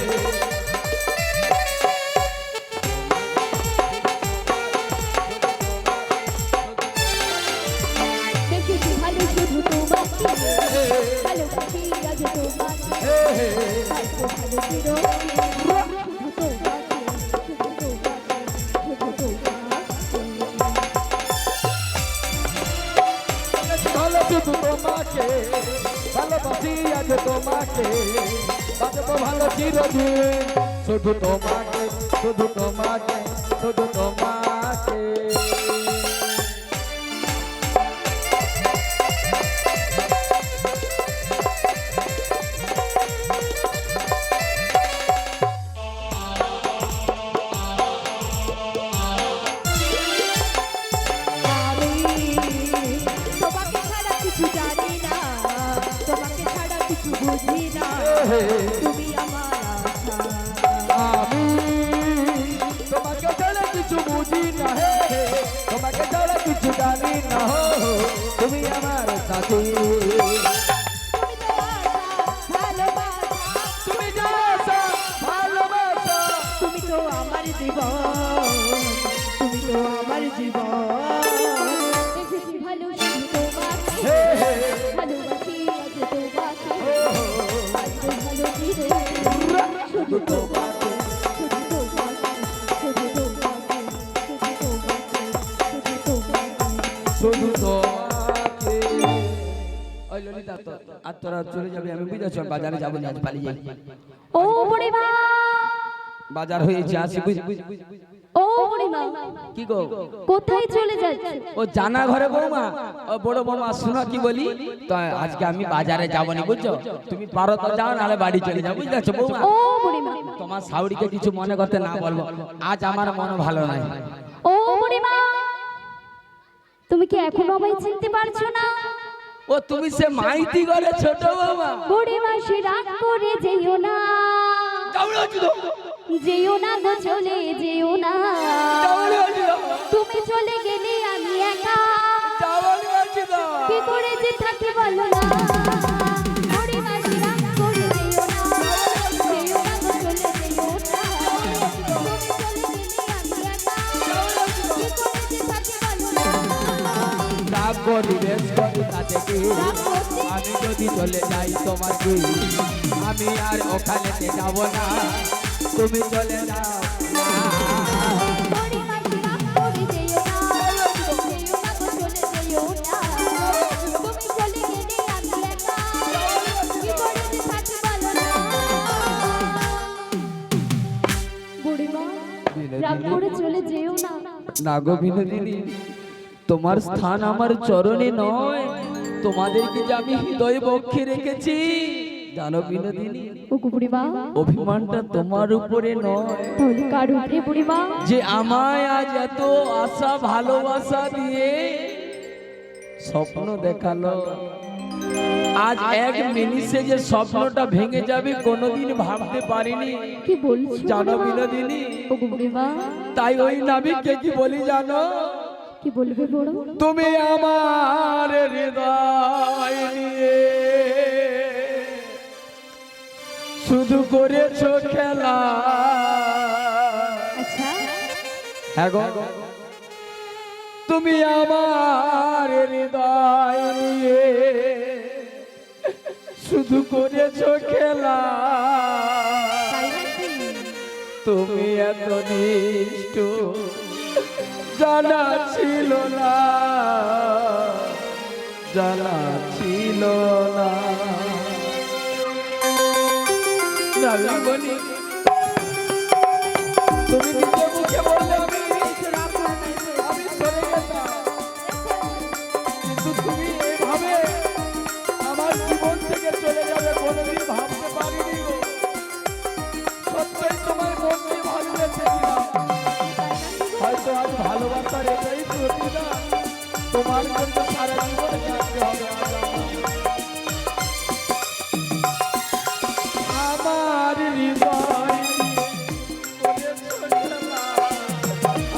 দেখেছি ভালো শুধু তোমাকে, ভালোবাসি আজ তোমাকে, ভালো ভালো চিরদিন, শুধু তোমাকে, শুধু তোমাকে, শুধু তোমাকে। ভালো শুধু তোমাকে, ভালোবাসি আজ তোমাকে, বাজবো ভালো চিরদিন, শুধু তোমাকে, শুধু তোমাকে, শুধু তোমাকে। আমি তোমাকে ছাড়া কিছু জানি না, তোমাকে ছাড়া কিছু বুঝি না, তুমি আমার আশা। আমি তোমাকে ছাড়া কিছু বুঝি না, হে হে, তোমাকে ছাড়া কিছু জানি না, হো হো, তুমি আমার সাথী, তুমি তো আশা, ভালোবাসা, তুমি যে আশা, ভালোবাসা, তুমি তো আমার জীবন, তুমি তো আমার জীবন। দেখেছি ভালো শুধু তোমাকে, হে হে, ভালোবাসি আজ তোমাকে, ও হো, বাজবো ভালো চিরদিন, শুধু তোমাকে, শুধু তোমাকে, শুধু তোমাকে, শুধু তোমাকে, শুধু তোমাকে। শুধু তোমাকে। ওই ললিতা, আর তোরা চলে যাবে, আমি বুঝে চল বাজারে যাবো না, আজ পালিয়ে যাই। ও বুড়ি মা, বাজার হয়েছে, আসি বুঝ ও বুড়িমা, কি গো? কোথায় চলে যাচ্ছে? ও জানা ঘরে বৌমা, ও বড় বৌমা শোনো কি বলি, তো আজকে আমি বাজারে যাবো নি বুঝছো, তুমি পারো তো যাও, নাহলে বাড়ি চলে যাও, বুঝতে পারছো বৌমা? ও বুড়িমা, তোমার শাউরিকে কিছু মনে করতে না বলবো, আজ আমার মন ভালো নাই। ও বুড়িমা, তুমি কি এখনো আমায় চিনতে পারছো না? ও তুমি সে মাইতি ঘরে ছোট বৌমা। বুড়িমা, সে রাগ করে যেও না, যেও না গো, চলে যেও না। তুমি চলে গেলে আমি একা কি করে যে থাকি বলো না। বুড়িমা, সে রাগ করে যেও না, যেও না গো, চলে যেও না। তুমি চলে গেলে আমি একা কি করে যে থাকি বলো না। রাগ করি বেশ করি তাতে কি, রাগ করছি, আমি যদি চলে যাই তোমার কি, আমি আর ওখানে যাব না, তুমি চলে যাও। বুড়িমা, সে রাগ করে যেও না, যেও না গো, চলে যেও না। তুমি চলে গেলে আমি একা কি করে যে থাকি বলো না। বুড়িমা, রাগ করে চলে যেও না। না গো বিনোদিনী, তোমার স্থান আমার চরণে নয়, তোমাদেরকে যে আমি হৃদয়ে বক্ষে রেখেছি জানো বিনোদিনী। ও বুড়িমা, অভিমানটা তোমার উপরে নয়, তাহলে কার উপরে বুড়িমা? যে আমায় আজ এত আশা ভালোবাসা দিয়ে স্বপ্ন দেখালো, আজ এক মিনিটে যে স্বপ্নটা ভেঙে যাবে কোনোদিন ভাবতে পারিনি কি বলছো জানো বুড়িমা? বিনোদিনী। ও বুড়িমা, তাই ওই নাবিককে কি বলি জানো, কি বলবে বড়? তুমি আমার হৃদয় নিয়ে শুধু করেছো খেলা। আচ্ছা, হ্যাঁ গো, তুমি আমার হৃদয় নিয়ে শুধু করেছো খেলা। তাই নাকি? তুমি এত নিষ্ঠুর জানা ছিল না, জানা ছিল না। নাবিকমণি, তুমি নিজে মুখে বললে আমি সরে যেতাম, কিন্তু তুমি এইভাবে আমার জীবন থেকে চলে যাবে কোনোদিন ভাবতে পারিনি গো। সত্যই তোমার মনকে ভালোবেসেছিলাম, হয়তো আজ ভালোবাসার এটাই প্রতিদান, তোমার জন্য সারা জীবন থাকতে হবে আজ আমার হৃদয় করেছো খেলা,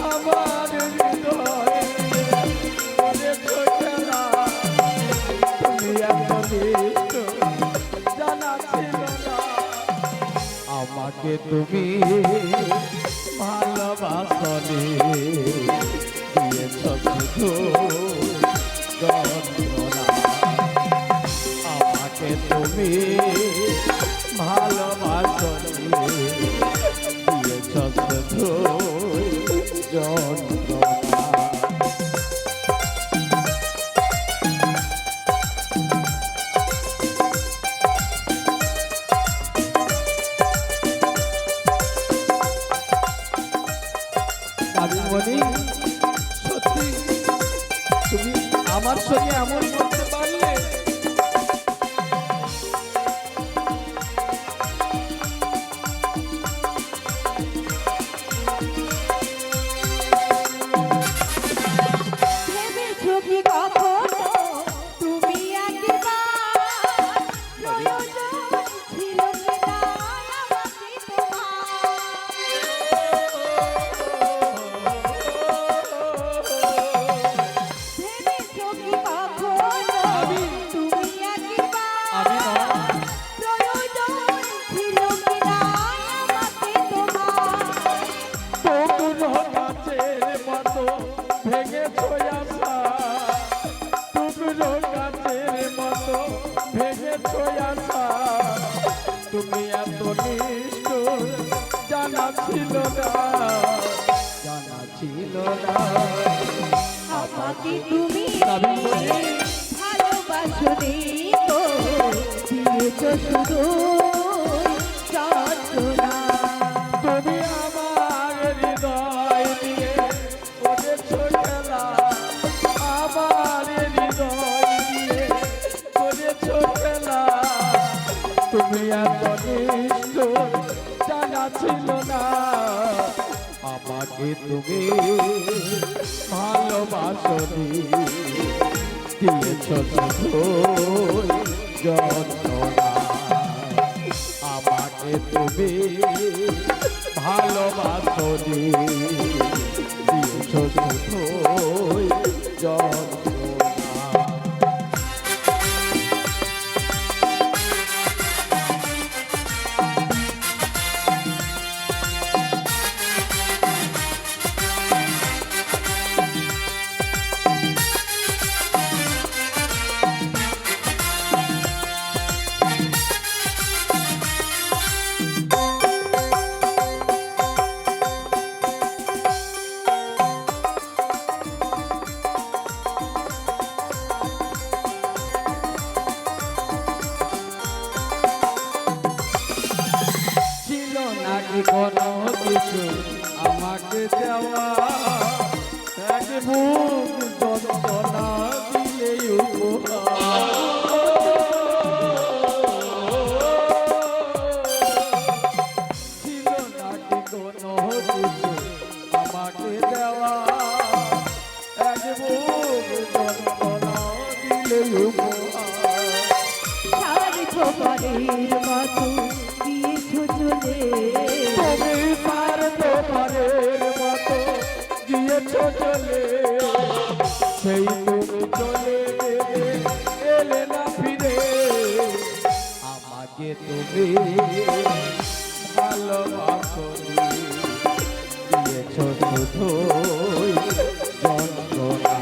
আমার হৃদয় করেছো খেলা। তুমি এত নিষ্ঠুর জানা ছিল না, আমাকে তুমি ভালোবাসনি, দিয়েছ শুধু যন্ত্রণা। আমাকে তুমি ভালোবাসনি, দিয়েছ শুধু যন্ত্রণা। নাবিকমণি, সত্যি তুমি আমার সঙ্গে এমন করতে পারলে? ভেবেছো কি কখনো তুমি একবার প্রয়োজন ছিল কি না আমাকে ভেবেছো কি কখনো তুমি একবার প্রয়োজন ছিল কি না আমাকে টুকরো গাছের মতো ভেঙেছো আশা, টুকরো গাছের মতো ভেঙেছো আশা। তুমি এত নিষ্ঠুর জানা ছিল না, জানা ছিল না। আমাকে তুমি নাবিকমণি, ভালোবাসনি তো দিয়েছো শুধু যন্ত্রণা। তুমি আমার হৃদয় নিষ্ঠুর জানা ছিল না আমাকে তুমি ভালোবাসনি দিয়েছ শুধু যন্ত্রণা আমাকে তুমি ভালোবাসনি দিয়েছ শুধু যন্ত্রণা কোনো কিছু আমাকে দেওয়া এক বুক যন্ত্রণা দিলে ছিল নাকি কোনো কিছু আমাকে দেওয়া এক বুক যন্ত্রণা দিলে সারি মতো দিয়েছো চলে তুমি পার তোমারের মতো গিয়েছো চলে সেই তুমি চলে এলে না ফিরে আমাকে তুমি ভালোবাসনি দিয়েছো শুধু যন্ত্রণা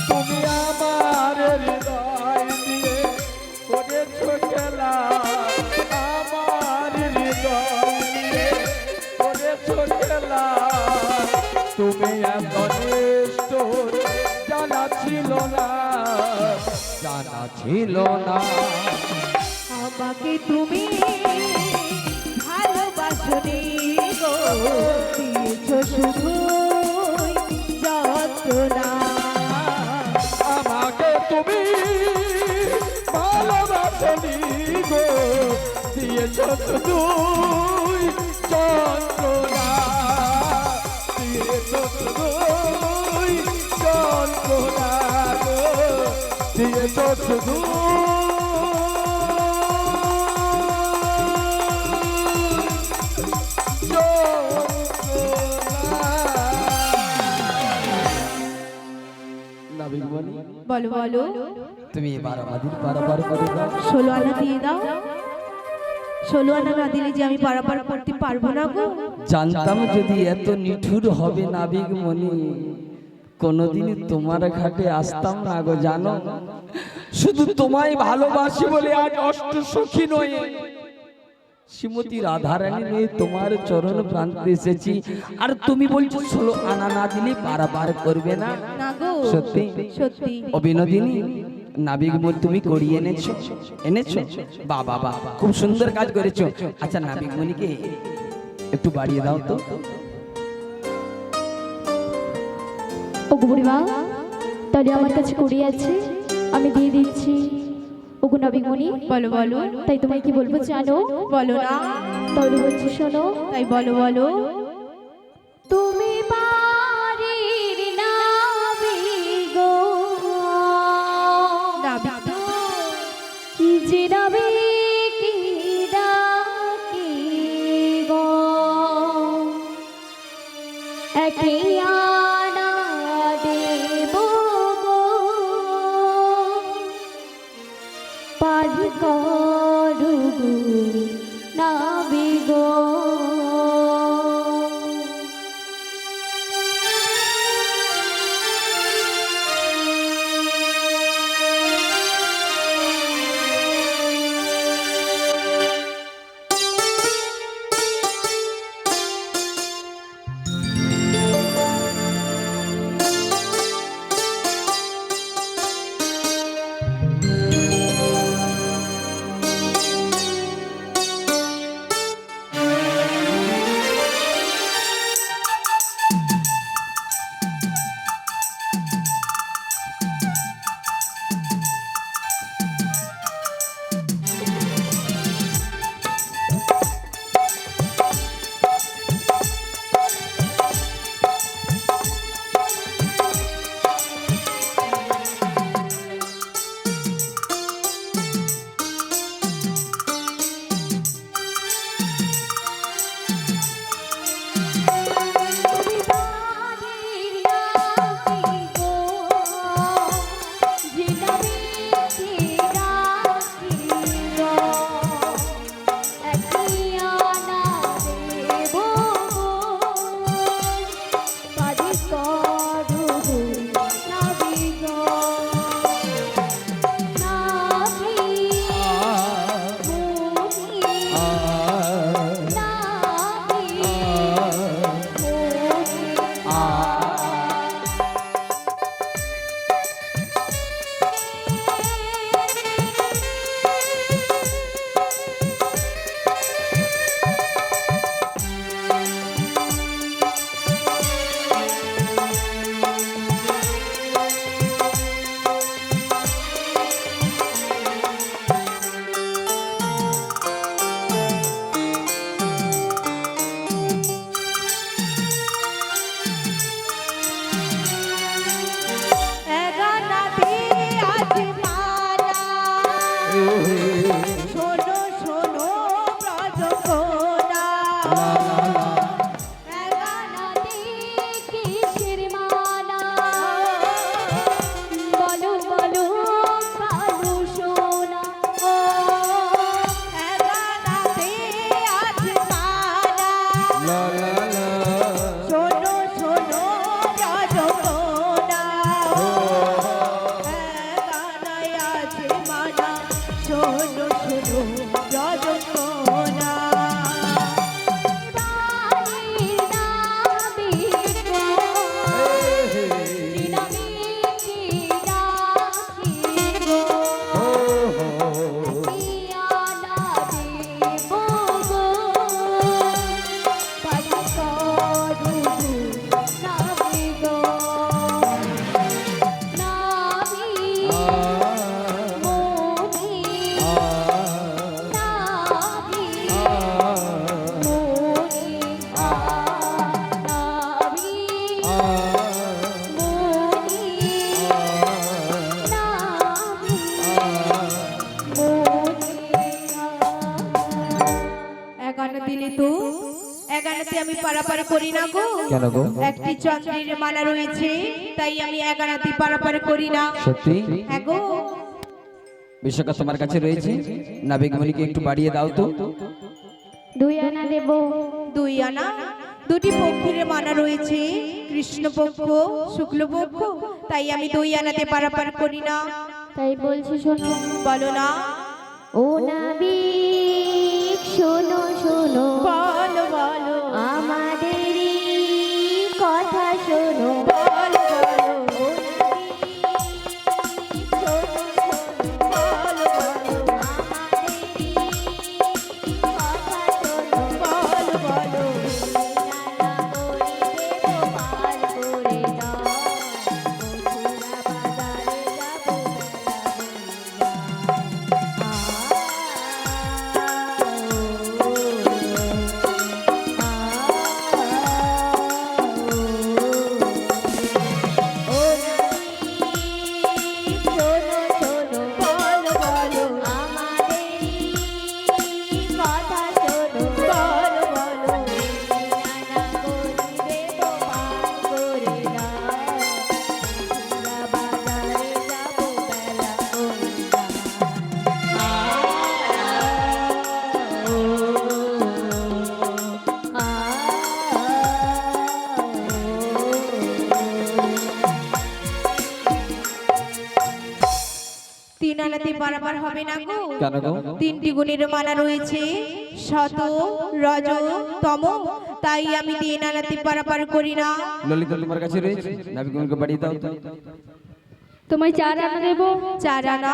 তুমি আমার হৃদয় দিয়ে করেছো খেলা আমার হৃদয় দিয়ে করেছো খেলা তুমি এত নিষ্ঠুর জানা ছিল না আমাকে তুমি ভালোবাসনি গো দিয়েছো শুধু যন্ত্রণা আমাকে তুমি ভালোবাসনি গো দিয়েছো শুধু যন্ত্রণা দিয়েছো শুধু যন্ত্রণা গো দিয়েছো শুধু বলো বলো তুমি এবার আমাদের পারাপার করে দাও 16 আনা দিয়ে দাও 16 আনা না দিলে যে আমি পারাপার করতে পারবো না গো জানতাম যদি এত নিঠুর হবে নাবিক মনি কোনোদিন তোমার ঘাটে আসতাম না গো জানো শুধু তোমায় ভালোবাসি বলে আজ অষ্ট সখী নয় শ্রীমতী রাধারানী নয় তোমার চরণ প্রান্তে এসেছি আর তুমি বলছো 16 আনা না দিলে পারাপার করবে না না গো সত্যি সত্যি অবিনোদিনী নাবিক মনি তুমি করিয়ে এনেছো বাবা বাবা খুব সুন্দর কাজ করেছো আচ্ছা নাবিক মনিকে একটু বাড়িয়ে দাও তো ওগো বুড়িমা তাহলে আমার কাছে কুড়ি আছে আমি দিয়ে দিচ্ছি ওগো নবীমণি বলো বলো তাই তোমায় কি বলবো জানো বলো না তাহলে বলছি শোনো তাই বলো বলো তুমি বাড়ির নাবিক গো নাবিক কি যে নাবিক ডাকি গো একে আনা দেব গো পার করু নাবিক গো একানাতে কিসের মানা বলো বলো কালো সোনা ও একানাতে আছে মানা শোনো শোনো রাজকোনা একানায় আছে মানা শোনো শোনো রাজকোনা এগানাতে আমি পারাপার করি না গো। কেন গো? একটি চন্দ্রের মালা রয়েছে তাই আমি এগানাতে পারাপার করি না। সত্যি? হ্যাঁ গো। বিশ্বকা তোমার কাছে রয়েছে, নাবিকমণিকে একটু বাড়িয়ে দাও তো। 2 আনা দেব। 2 আনা? দুটি পক্ষের মালা রয়েছে, কৃষ্ণপক্ষ শুক্লপক্ষ, তাই আমি 2 আনাতে পারাপার করি না। তাই বলছি শোনো। বলো না। ও নাবিক শোনো শোনো বলো বলো আমাদেরই কথা শোনো বলো বলো ও নাবিক শোনো শোনো বলো বলো আমাদেরই কথা শোনো বলো বলো নানা করে দেব পার করে দাও মথুরা বাজারে যাবো তিন আনাতে পারাপার হবে না গো। কেন গো? 3টি গুণের মালা রয়েছে, শত রজ তম, তাই আমি 3 আনাতে পারাপার করি না। ললিতা তোমার কাছে রয়েছে, নাবিকমণিকে বাড়িয়ে দাও তো। তোমায় 4 আনা দেব। 4 আনা?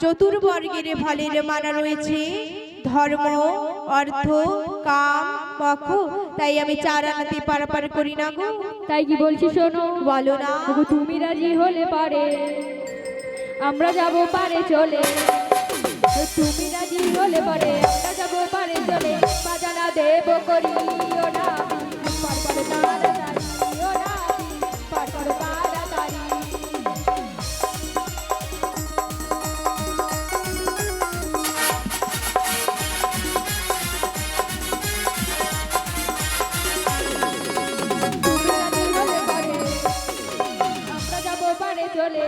চতুর্বর্গের ফলের মালা রয়েছে, ধর্ম অর্থ কাম মোক্ষ, তাই আমি 4 আনাতে পারাপার করি না গো। তাই কি বলছি শোনো। বলো না। ওগো তুমি রাজি হলে পারে আমরা যাব পারে চলে তুমি রাজি হলে পারে আমরা যাব পারে চলে বাজানা দেব করি ও না পার করে তাড়াতাড়ি ও না পার করে তাড়াতাড়ি তুমি রাজি হলে পারে আমরা যাব পারে চলে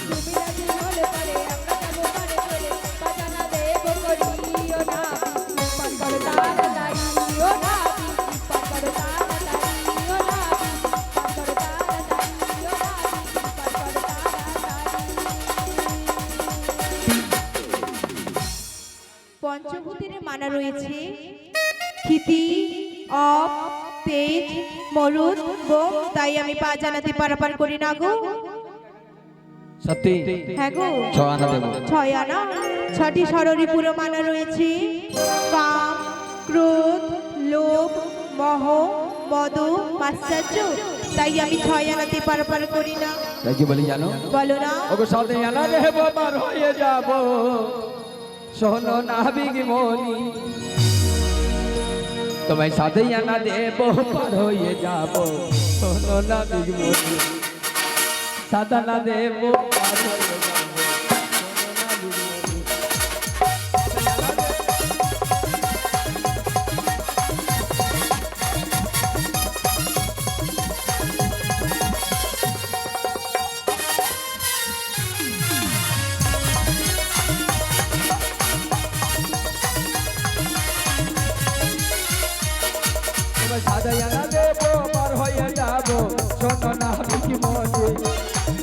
তুমি রাজি হলে পারে আমরা যাব পারে চলে বাজানা দেব করি ও না পার করে তাড়াতাড়ি ও না পার করে তাড়াতাড়ি ও না পার করে তাড়াতাড়ি ও না পার করে তাড়াতাড়ি পঞ্চভূতের মালা রয়েছে, ক্ষিতি অপ তেজ মরুদ বোম, তাই আমি 5 আনাতে পারাপার করি না গো। সত্যি? হ্যাঁ গো। 6 আনা দেব। 6 আনা? 6টি ষড়রি পুরো মালা রয়েছে, কাম ক্রোধ লোভ মোহ মদ মাৎসর্য, তাই আমি 6 আনাতে পারাপার করি না। তাই কি বলি জানো? বলো না। ওগো সাথে আনা দেব পার হয়ে যাব শোনো নাবিকমণি তোমায় সাথে আনা দেব পার হয়ে যাব শোনো নাবিকমণি সাধনা দেব পার হয়ে যাব শোনো নাবিকমণি সাদায়ানা দেব পার হয়ে যাব শোনো না বিকি মনে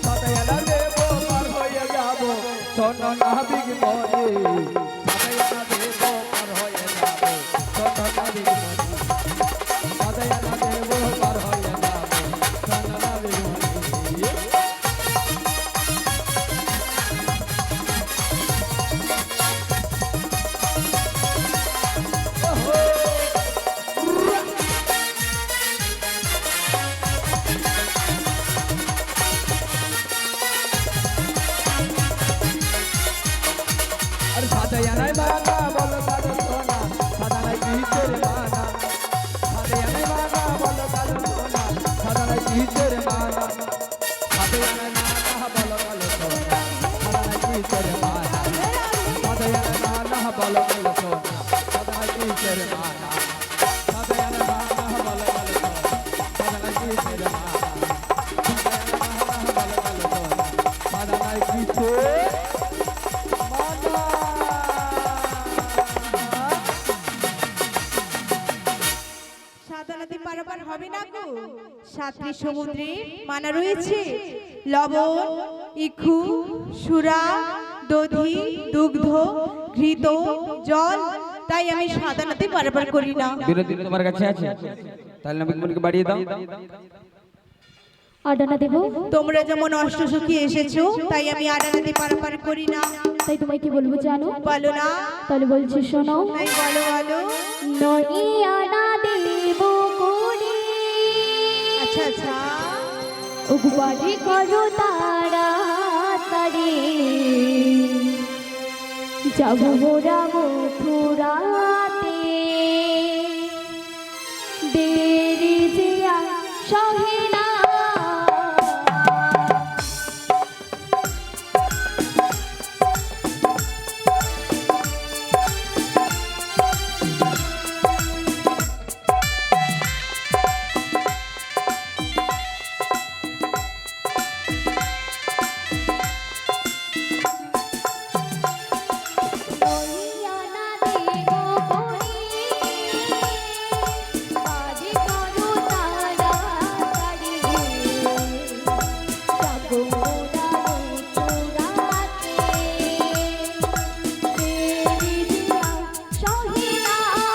সাদায়ানা দেব পার হয়ে যাব শোনো না বিকি মনে সাদায়ানা দেব পার হয়ে যাব শোনো না বিকি মনে সাদায়ানা দেব পার হয়ে যাব শোনো না বিকি মনে আর সাদায়ানায় মানা বলো কালো সোনা সাদানায় কিসের মানা সাদায়ানায় মানা বলো কালো সোনা সাদানায় কিসের মানা সাদায়ানায় মানা বলো কালো সোনা সাদানায় কিসের মানা সাদায়ানায় মানা বলো কালো সোনা সাদানায় কিসের মানা সাদায়ানায় মানা বলো কালো সোনা সাদানায় কিসের মানা সাদায়ানায় মানা বলো কালো সোনা সাদানায় কিসের সাদা নদী পারাপার হবে না গো সাতটি সমুদ্রে মানা রয়েছে লবণ ইক্ষু সুরা দধি দুগ্ধ ঘৃত জল তাই আমি সাদা নদী পারাপার করি না বিনোদিনী তোমার কাছে আছে তাহলে নবীনকে বাড়িয়ে দাও আডানা দেব তোমরা যেমন অষ্টসখী এসেছো তাই আমি আডা নদী পারাপার করি না তাই তোমায় কি বলবো জানো বলো না তাহলে বলছি শোনো তাই বলো বলো নই আনা দেব করে আচ্ছা আচ্ছা উগবাড়ি করো তাড়াতাড়ি যাবো মোরা মথুরাতে দেরি যে আর সহে না নইয়ানা দেব করে বাড়ি করো তাড়াতাড়ি যাবো মোরা মথুরাতে দেরি যে আর সহে না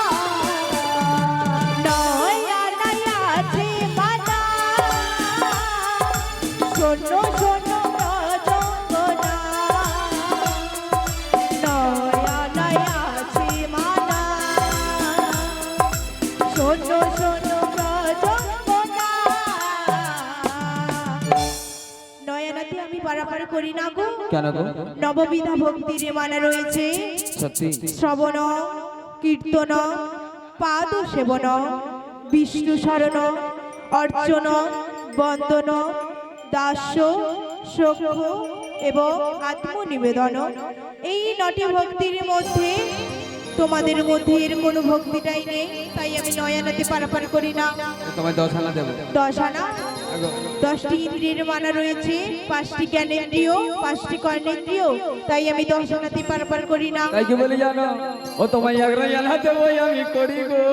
নয় আনাই আছে মানা শোনো শোনো রজঙ্গনা নয় আনাই আছে মানা শোনো শোনো রজঙ্গনা নয়নাতে আমি পারাপার করি না গো কেন গো নববিধা ভক্তির মানা রয়েছে সত্যি শ্রবণ কীর্তন পাদ সেবন বিষ্ণু শরণ অর্চন বন্দন দাস্য সখ্য এবং আত্মনিবেদন এই নটি ভক্তির মধ্যে তোমাদের মধ্যে এর কোনো ভক্তিটাই নেই তাই আমি নয়নাতে পারাপার করি না তোমায় 10 আনা দেবো 10 আনা 10টি ইন্দ্রিয়ের মানা রয়েছে 5টি জ্ঞানেন্দ্রিয় 5টি কর্ণেন্দ্রিয় তাই আমি 10 আনাতে পারাপার করি না তাই কি বলে জানো ও তোমায় একরা জানা দেবো আমি করি গো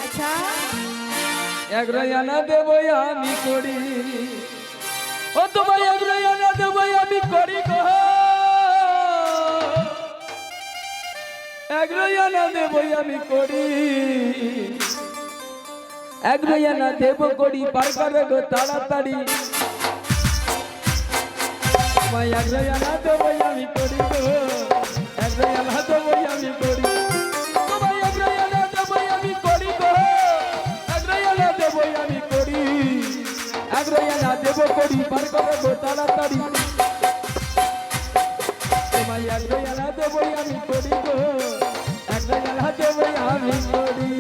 আচ্ছা একরা জানা দেবো আমি করি ও তোমায় একরা জানা দেবো আমি করি গো একরা জানা দেবো আমি করি একরা জানা দেবো করি পার করে গো তাড়াতাড়ি তোমায় একরা জানা দেবো আমি করি গো একরা জানা দেবো আমি করি তোমায় একরা জানা দেবো আমি করি গো একরা জানা দেবো আমি করি একরা জানা দেবো করি পার করে গো তাড়াতাড়ি তোমায় একরা জানা দেবো আমি করি গো একরা জানা দেবো আমি করি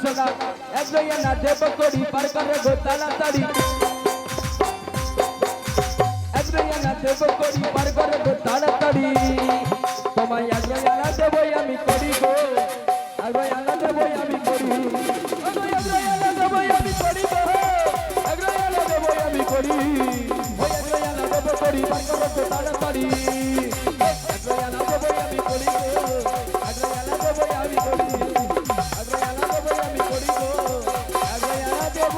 সোনা একজয়া না দেব করি পার করে গো তাড়াতাড়ি একজয়া না দেব করি পার করে গো তাড়াতাড়ি তোমায় একজয়া না দেবই আমি করি গো একজয়া না দেবই আমি করি একজয়া না দেবই আমি করি গো একজয়া না দেবই আমি করি ওই একজয়া না দেব করি পার করে গো তাড়াতাড়ি একজয়া না দেবই আমি করি গো একজয়া না দেবই আমি করি একজয়া না দেবই আমি করি গো একজয়া না দেব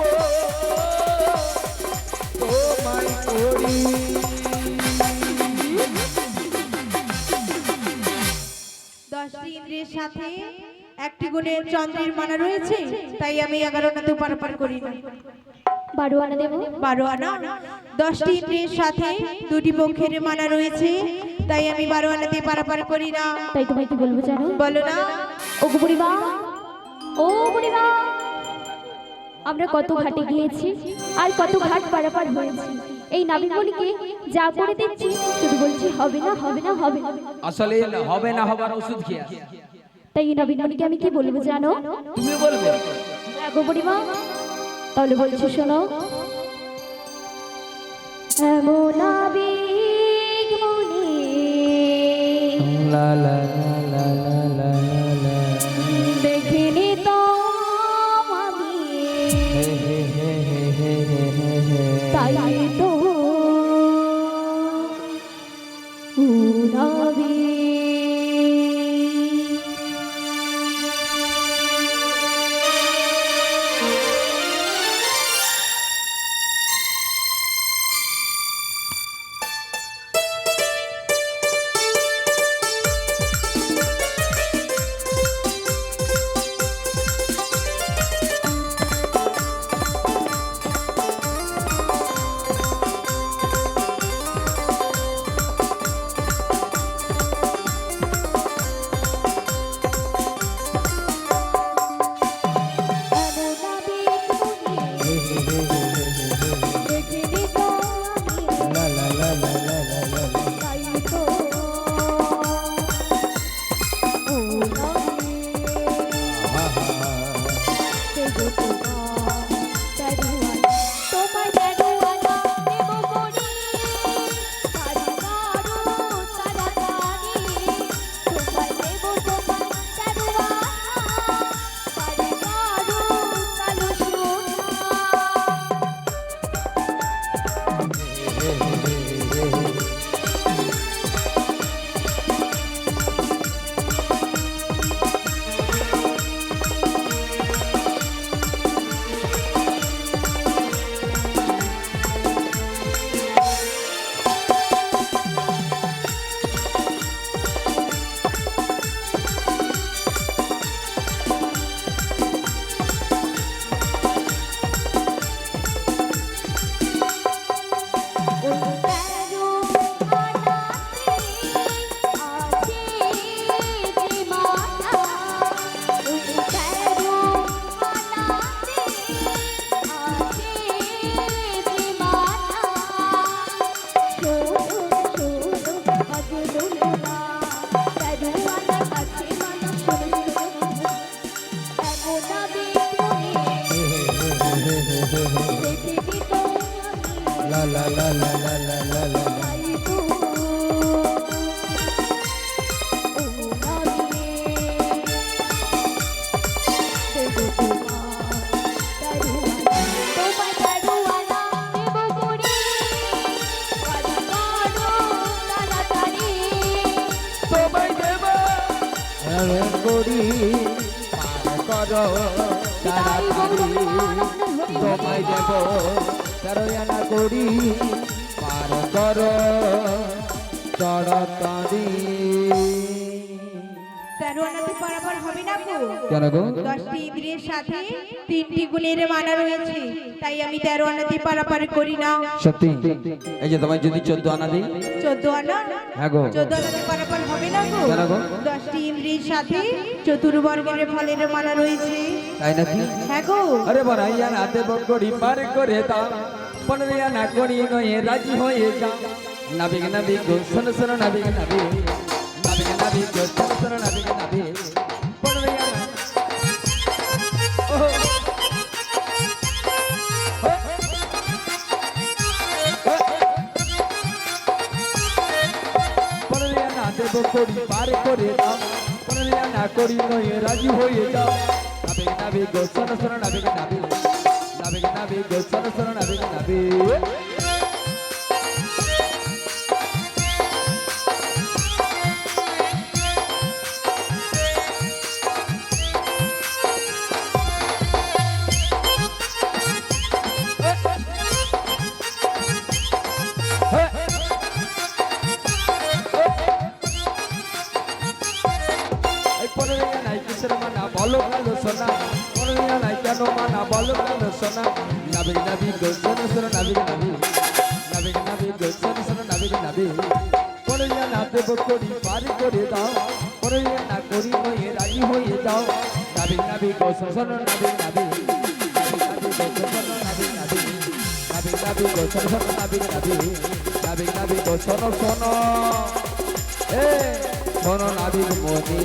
তোমায় করি। দশটি ইন্দ্রিয়ের সাথে একটি গুণের চন্দ্রের মানা রয়েছে, তাই আমি 11 আনাতে পারাপার করি না। 12 আনা দেব 12 আনা। 10টি ইন্দ্রিয়ের সাথে দুটি পক্ষের মানা রয়েছে, তাই আমি 12 আনাতে পারাপার করি না। তাই তোমায় কি বলবো জানো? বলো না। ও বুড়িমা, ও বুড়িমা, আমরা কত ঘাটে গিয়েছি আর কত ঘাট পারাপার হয়েছি, এই নাবিকমণিকে যা করে দিচ্ছি শুধু বলছি হবে না হবে না হবে না। আসলে হবে না হবার ওষুধ কি আছে? তাই এই নাবিকমণিকে আমি কি বলবো জানো? তুমি বলবে। গো বুড়িমা, তাহলে বলছি শোনো। এমন নাবিকমণি লা লা লা লা লা লা দেখিনি তো আমি, তাই তো উড়াবি। la la la la la la la la. করি পার করো তাড়াতাড়ি তোমায় দেব তেরোয়ানা করি পার করো তাড়াতাড়ি। 13 আনাতে পারাপার হবে না গো। কেন গো? 10টি ইন্দ্রিয়ের সাথে 3টি গুণের মানা রয়েছে, তাই আমি 13 আনাতে পারাপার করি না। সত্যি? এই যে তোমায় যদি 14 আনা দিই? 14 আনা? হ্যাঁ গো। 14 আনাতে পারাপার হবে না গো। কেন গো? 10টি ইন্দ্রিয়ের সাথে চতুর্বর্গের ফলের মানা রয়েছে, তাই নাকি? হ্যাঁ গো। আরে বড়াইয়া না দেব করি পার করে দাও, পনেরিয়া না করি নয়ে রাজি হয়ে যাও। নাবিক নাবিক গো শোনো শোনো নাবিক নাবিক, নাবিক নাবিক গো শোনো শোনো নাবিক নাবিক, পনেরিয়া না ও দেব করি পার করে দাও করলিয়া না করি নয় রাজি হয়ে যাও নাবিক নাবিক গো শোনো শোনো নাবিক নাবিক নাবিক নাবিক গো শোনো শোনো নাবিক নাবিক বলো কালো সোনা করলিয়া নাই কেন মানা বলো কালো সোনা নাবিক নাবিক গো শোনো শোনো নাবিক নাবিক নাবিক নাবিক গো শোনো শোনো নাবিক নাবিক করলিয়া না দেব করি পার করে দাও করলিয়া না করি নয় রাজি হয়ে যাও নাবিক নাবিক গো শোনো শোনো নাবিক নাবিক নাবিক নাবিক গো শোনো শোনো নাবিক নাবিক নাবিক নাবিক গো শোনো শোনো এ শোনো নাবিক মনি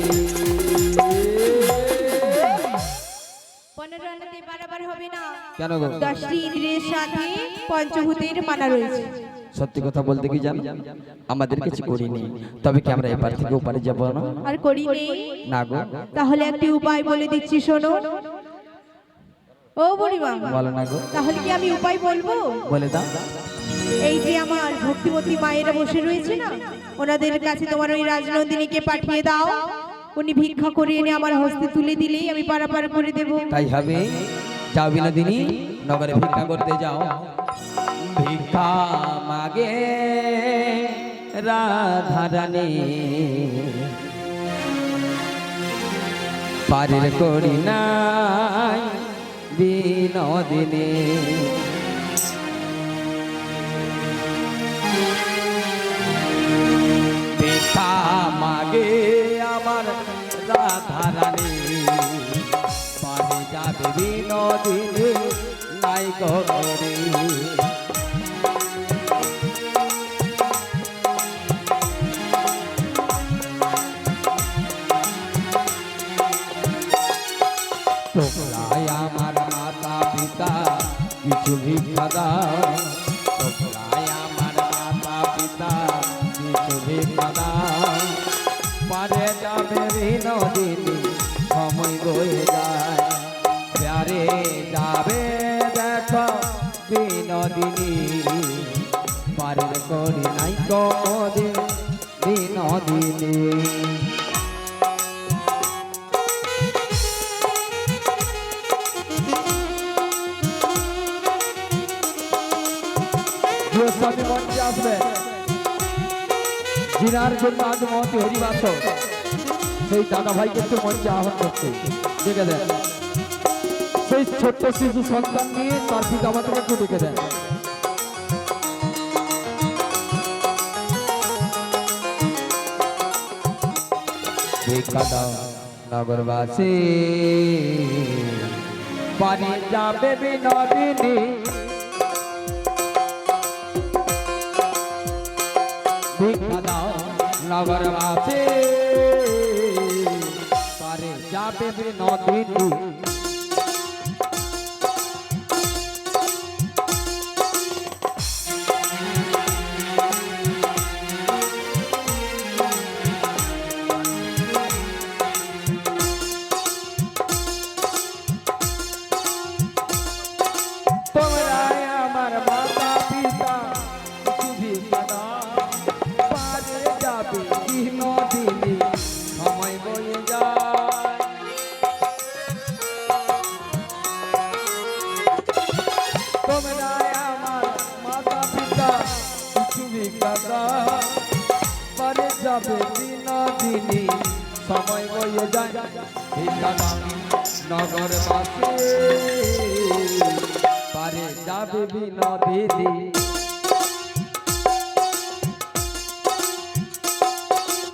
15 আনাতে বারবার হবে না কেন গো 10টি ইন্দ্রিয়ের সাথে পঞ্চভূতের মানা রয়েছে সত্যি কথা বলতে কি জানো আমাদের কিছু করিনি তবে কি আমরা এপার থেকে ওপারে যাব না আর করি নেই না গো তাহলে একটি উপায় বলে দিচ্ছি শোনো ও বুড়িমা বলো না গো তাহলে কি আমি উপায় বলবো বলে দাও এই যে আমার ভক্তিমতী মায়েরা বসে রয়েছে না ওনাদের কাছে তোমার ওই রাজনন্দিনীকে পাঠিয়ে দাও উনি ভিক্ষা করে এনে আমার হস্তে তুলে দিলেই আমি পারাপার করে দেব তাই হবে যাও বিনোদিনী নগরে ভিক্ষা করতে যাও ভিক্ষা মাগে রাধারানী পারের করি নাই বিনোদিনী ভিক্ষা মাগে আমার রাধারানী পারে যাবে বিনোদিনী নাই করে তোমরাই আমার মাতা পিতা কিছু ভিক্ষা দাও তোমরাই আমার মাতা পিতা কিছু ভিক্ষা দাও পারে যাবে বিনোদিনী সময় বয়ে যায় প্যারে যাবে দেখো বিনোদিনী পারের করি নাই কদিন বিনোদিনী স্বামী মঞ্চে আসবে জিনার জন্য আজ মহতি হরিবাস সেই দাদা ভাইকে একটু মঞ্চে আহ্বান করতে ডেকে দেন সেই ছোট্ট শিশু সন্তান নিয়ে তার পিতা মাতাকে একটু ডেকে দেন ভিক্ষা দাও নগরবাসী পানি যাবে বিনোদিনী ভিক্ষা দাও নগরবাসী পারে যাবে বিনোদিনী তোমরাই আমার মাতা পিতা কিছু ভিক্ষা দাও পারে যাবে বিনোদিনী সময় বয়ে যায় তোমরাই আমার মাতা পিতা কিছু ভিক্ষা দাও পারে যাবে বিনোদিনী সময় বয়ে যায় ভিক্ষা দাও নগরবাসী পারে যাবে বিনোদিনী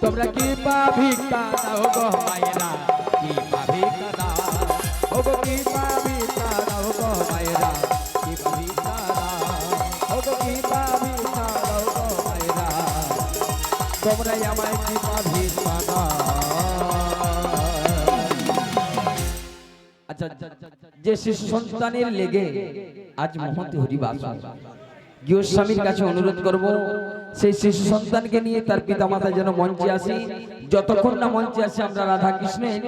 তোমরা কি পা ভিক্ষা দাও গো মায়েরা কি পা ভিক্ষা দাও ও গো কি পা ভিক্ষা দাও গো মায়েরা কি পা ভিক্ষা দাও ও গো কি পা ভিক্ষা দাও গো মায়েরা তোমরাই আমায় কি পা ভিক্ষা দাও আচ্ছা যে শিশু সন্তানের লেগে আজ মহতি হরিবাস গৃহস্বামীর কাছে অনুরোধ করব সেই শিশু সন্তানকে নিয়ে তার পিতামাতা যেন মঞ্চে আসি, যতক্ষণ না মঞ্চে আসে আমরা রাধা কৃষ্ণের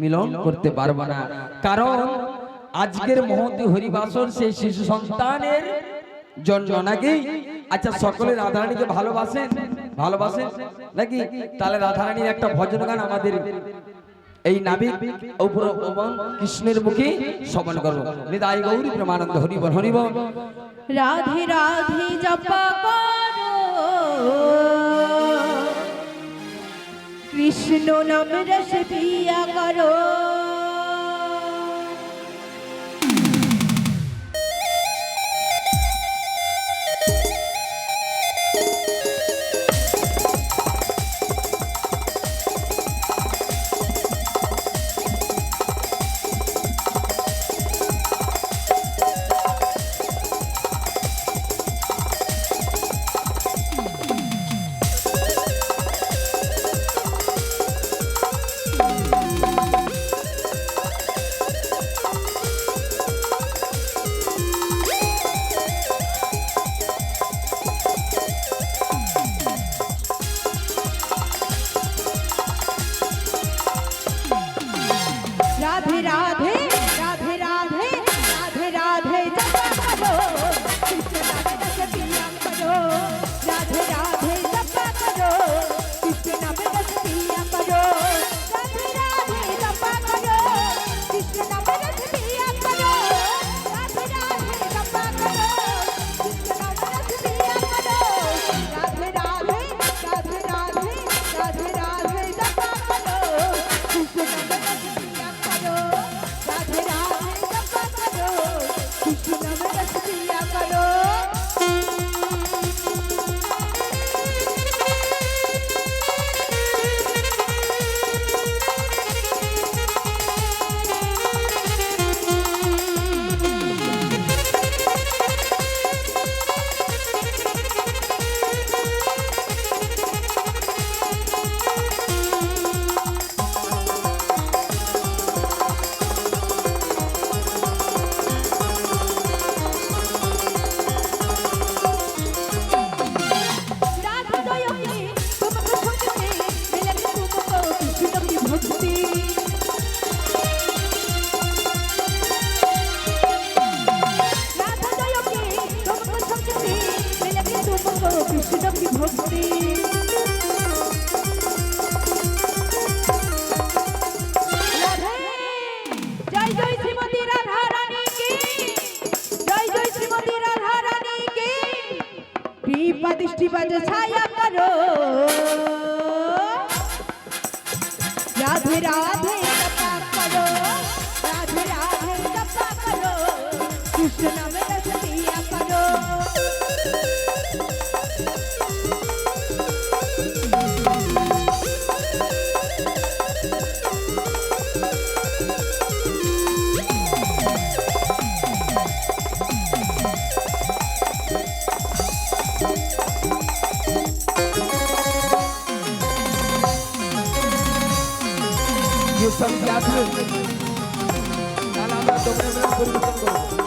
মিলন করতে পারবো না। কারণ আজকের মহতি হরিবাসর সেই শিশু সন্তানের জন্য নাকি। আচ্ছা, সকলে রাধারানীকে ভালোবাসেন? ভালোবাসেন নাকি? তাহলে রাধারানীর একটা ভজন গান আমাদের এই নাবিক এবং কৃষ্ণের মুখে শ্রবণ করবো। নিতাই গৌরী প্রেমানন্দ, হরিবল হরিবল। রাধে রাধে জপা করো, কৃষ্ণ নাম রস পিয়া করো। রাধে রাধে রাধে রাধে রাধে রাধে জপা করো, কৃষ্ণ নামে রস পিয়া করো। রাধে রাধে জপা করো, কৃষ্ণ নামে রস পিয়া করো। রাধে রাধে জপা করো, কৃষ্ণ নামে রস পিয়া করো। রাধে রাধে জপা করো, কৃষ্ণ নামে রস পিয়া করো। রাধে রাধে রাধে রাধে রাধে রাধে জপা করো, কৃষ্ণ নামে রস পিয়া করো। রাধে রাধে জপা করো, কৃষ্ণ নামে রস পিয়া করো। রাধা দয়াময়ী তোমাকে ভক্তি মিলন তুমকো কৃষ্ণ কি ভক্তি। রাধা দয়াময়ী তোমাকে ভক্তি মিলন তুমকো কৃষ্ণ কি ভক্তি। রাধে জয় জয় শ্রীমতী রাধা রানী কি, জয় জয় শ্রীমতী রাধা রানী কি। कृपा दृष्टि बज छाया करो, राधे राधे जपा करो। राधे राधे जपा करो, कृष्ण नाम रस पिया करो। ये सब क्या था? ताला में दोपहर में परिवर्तन करो।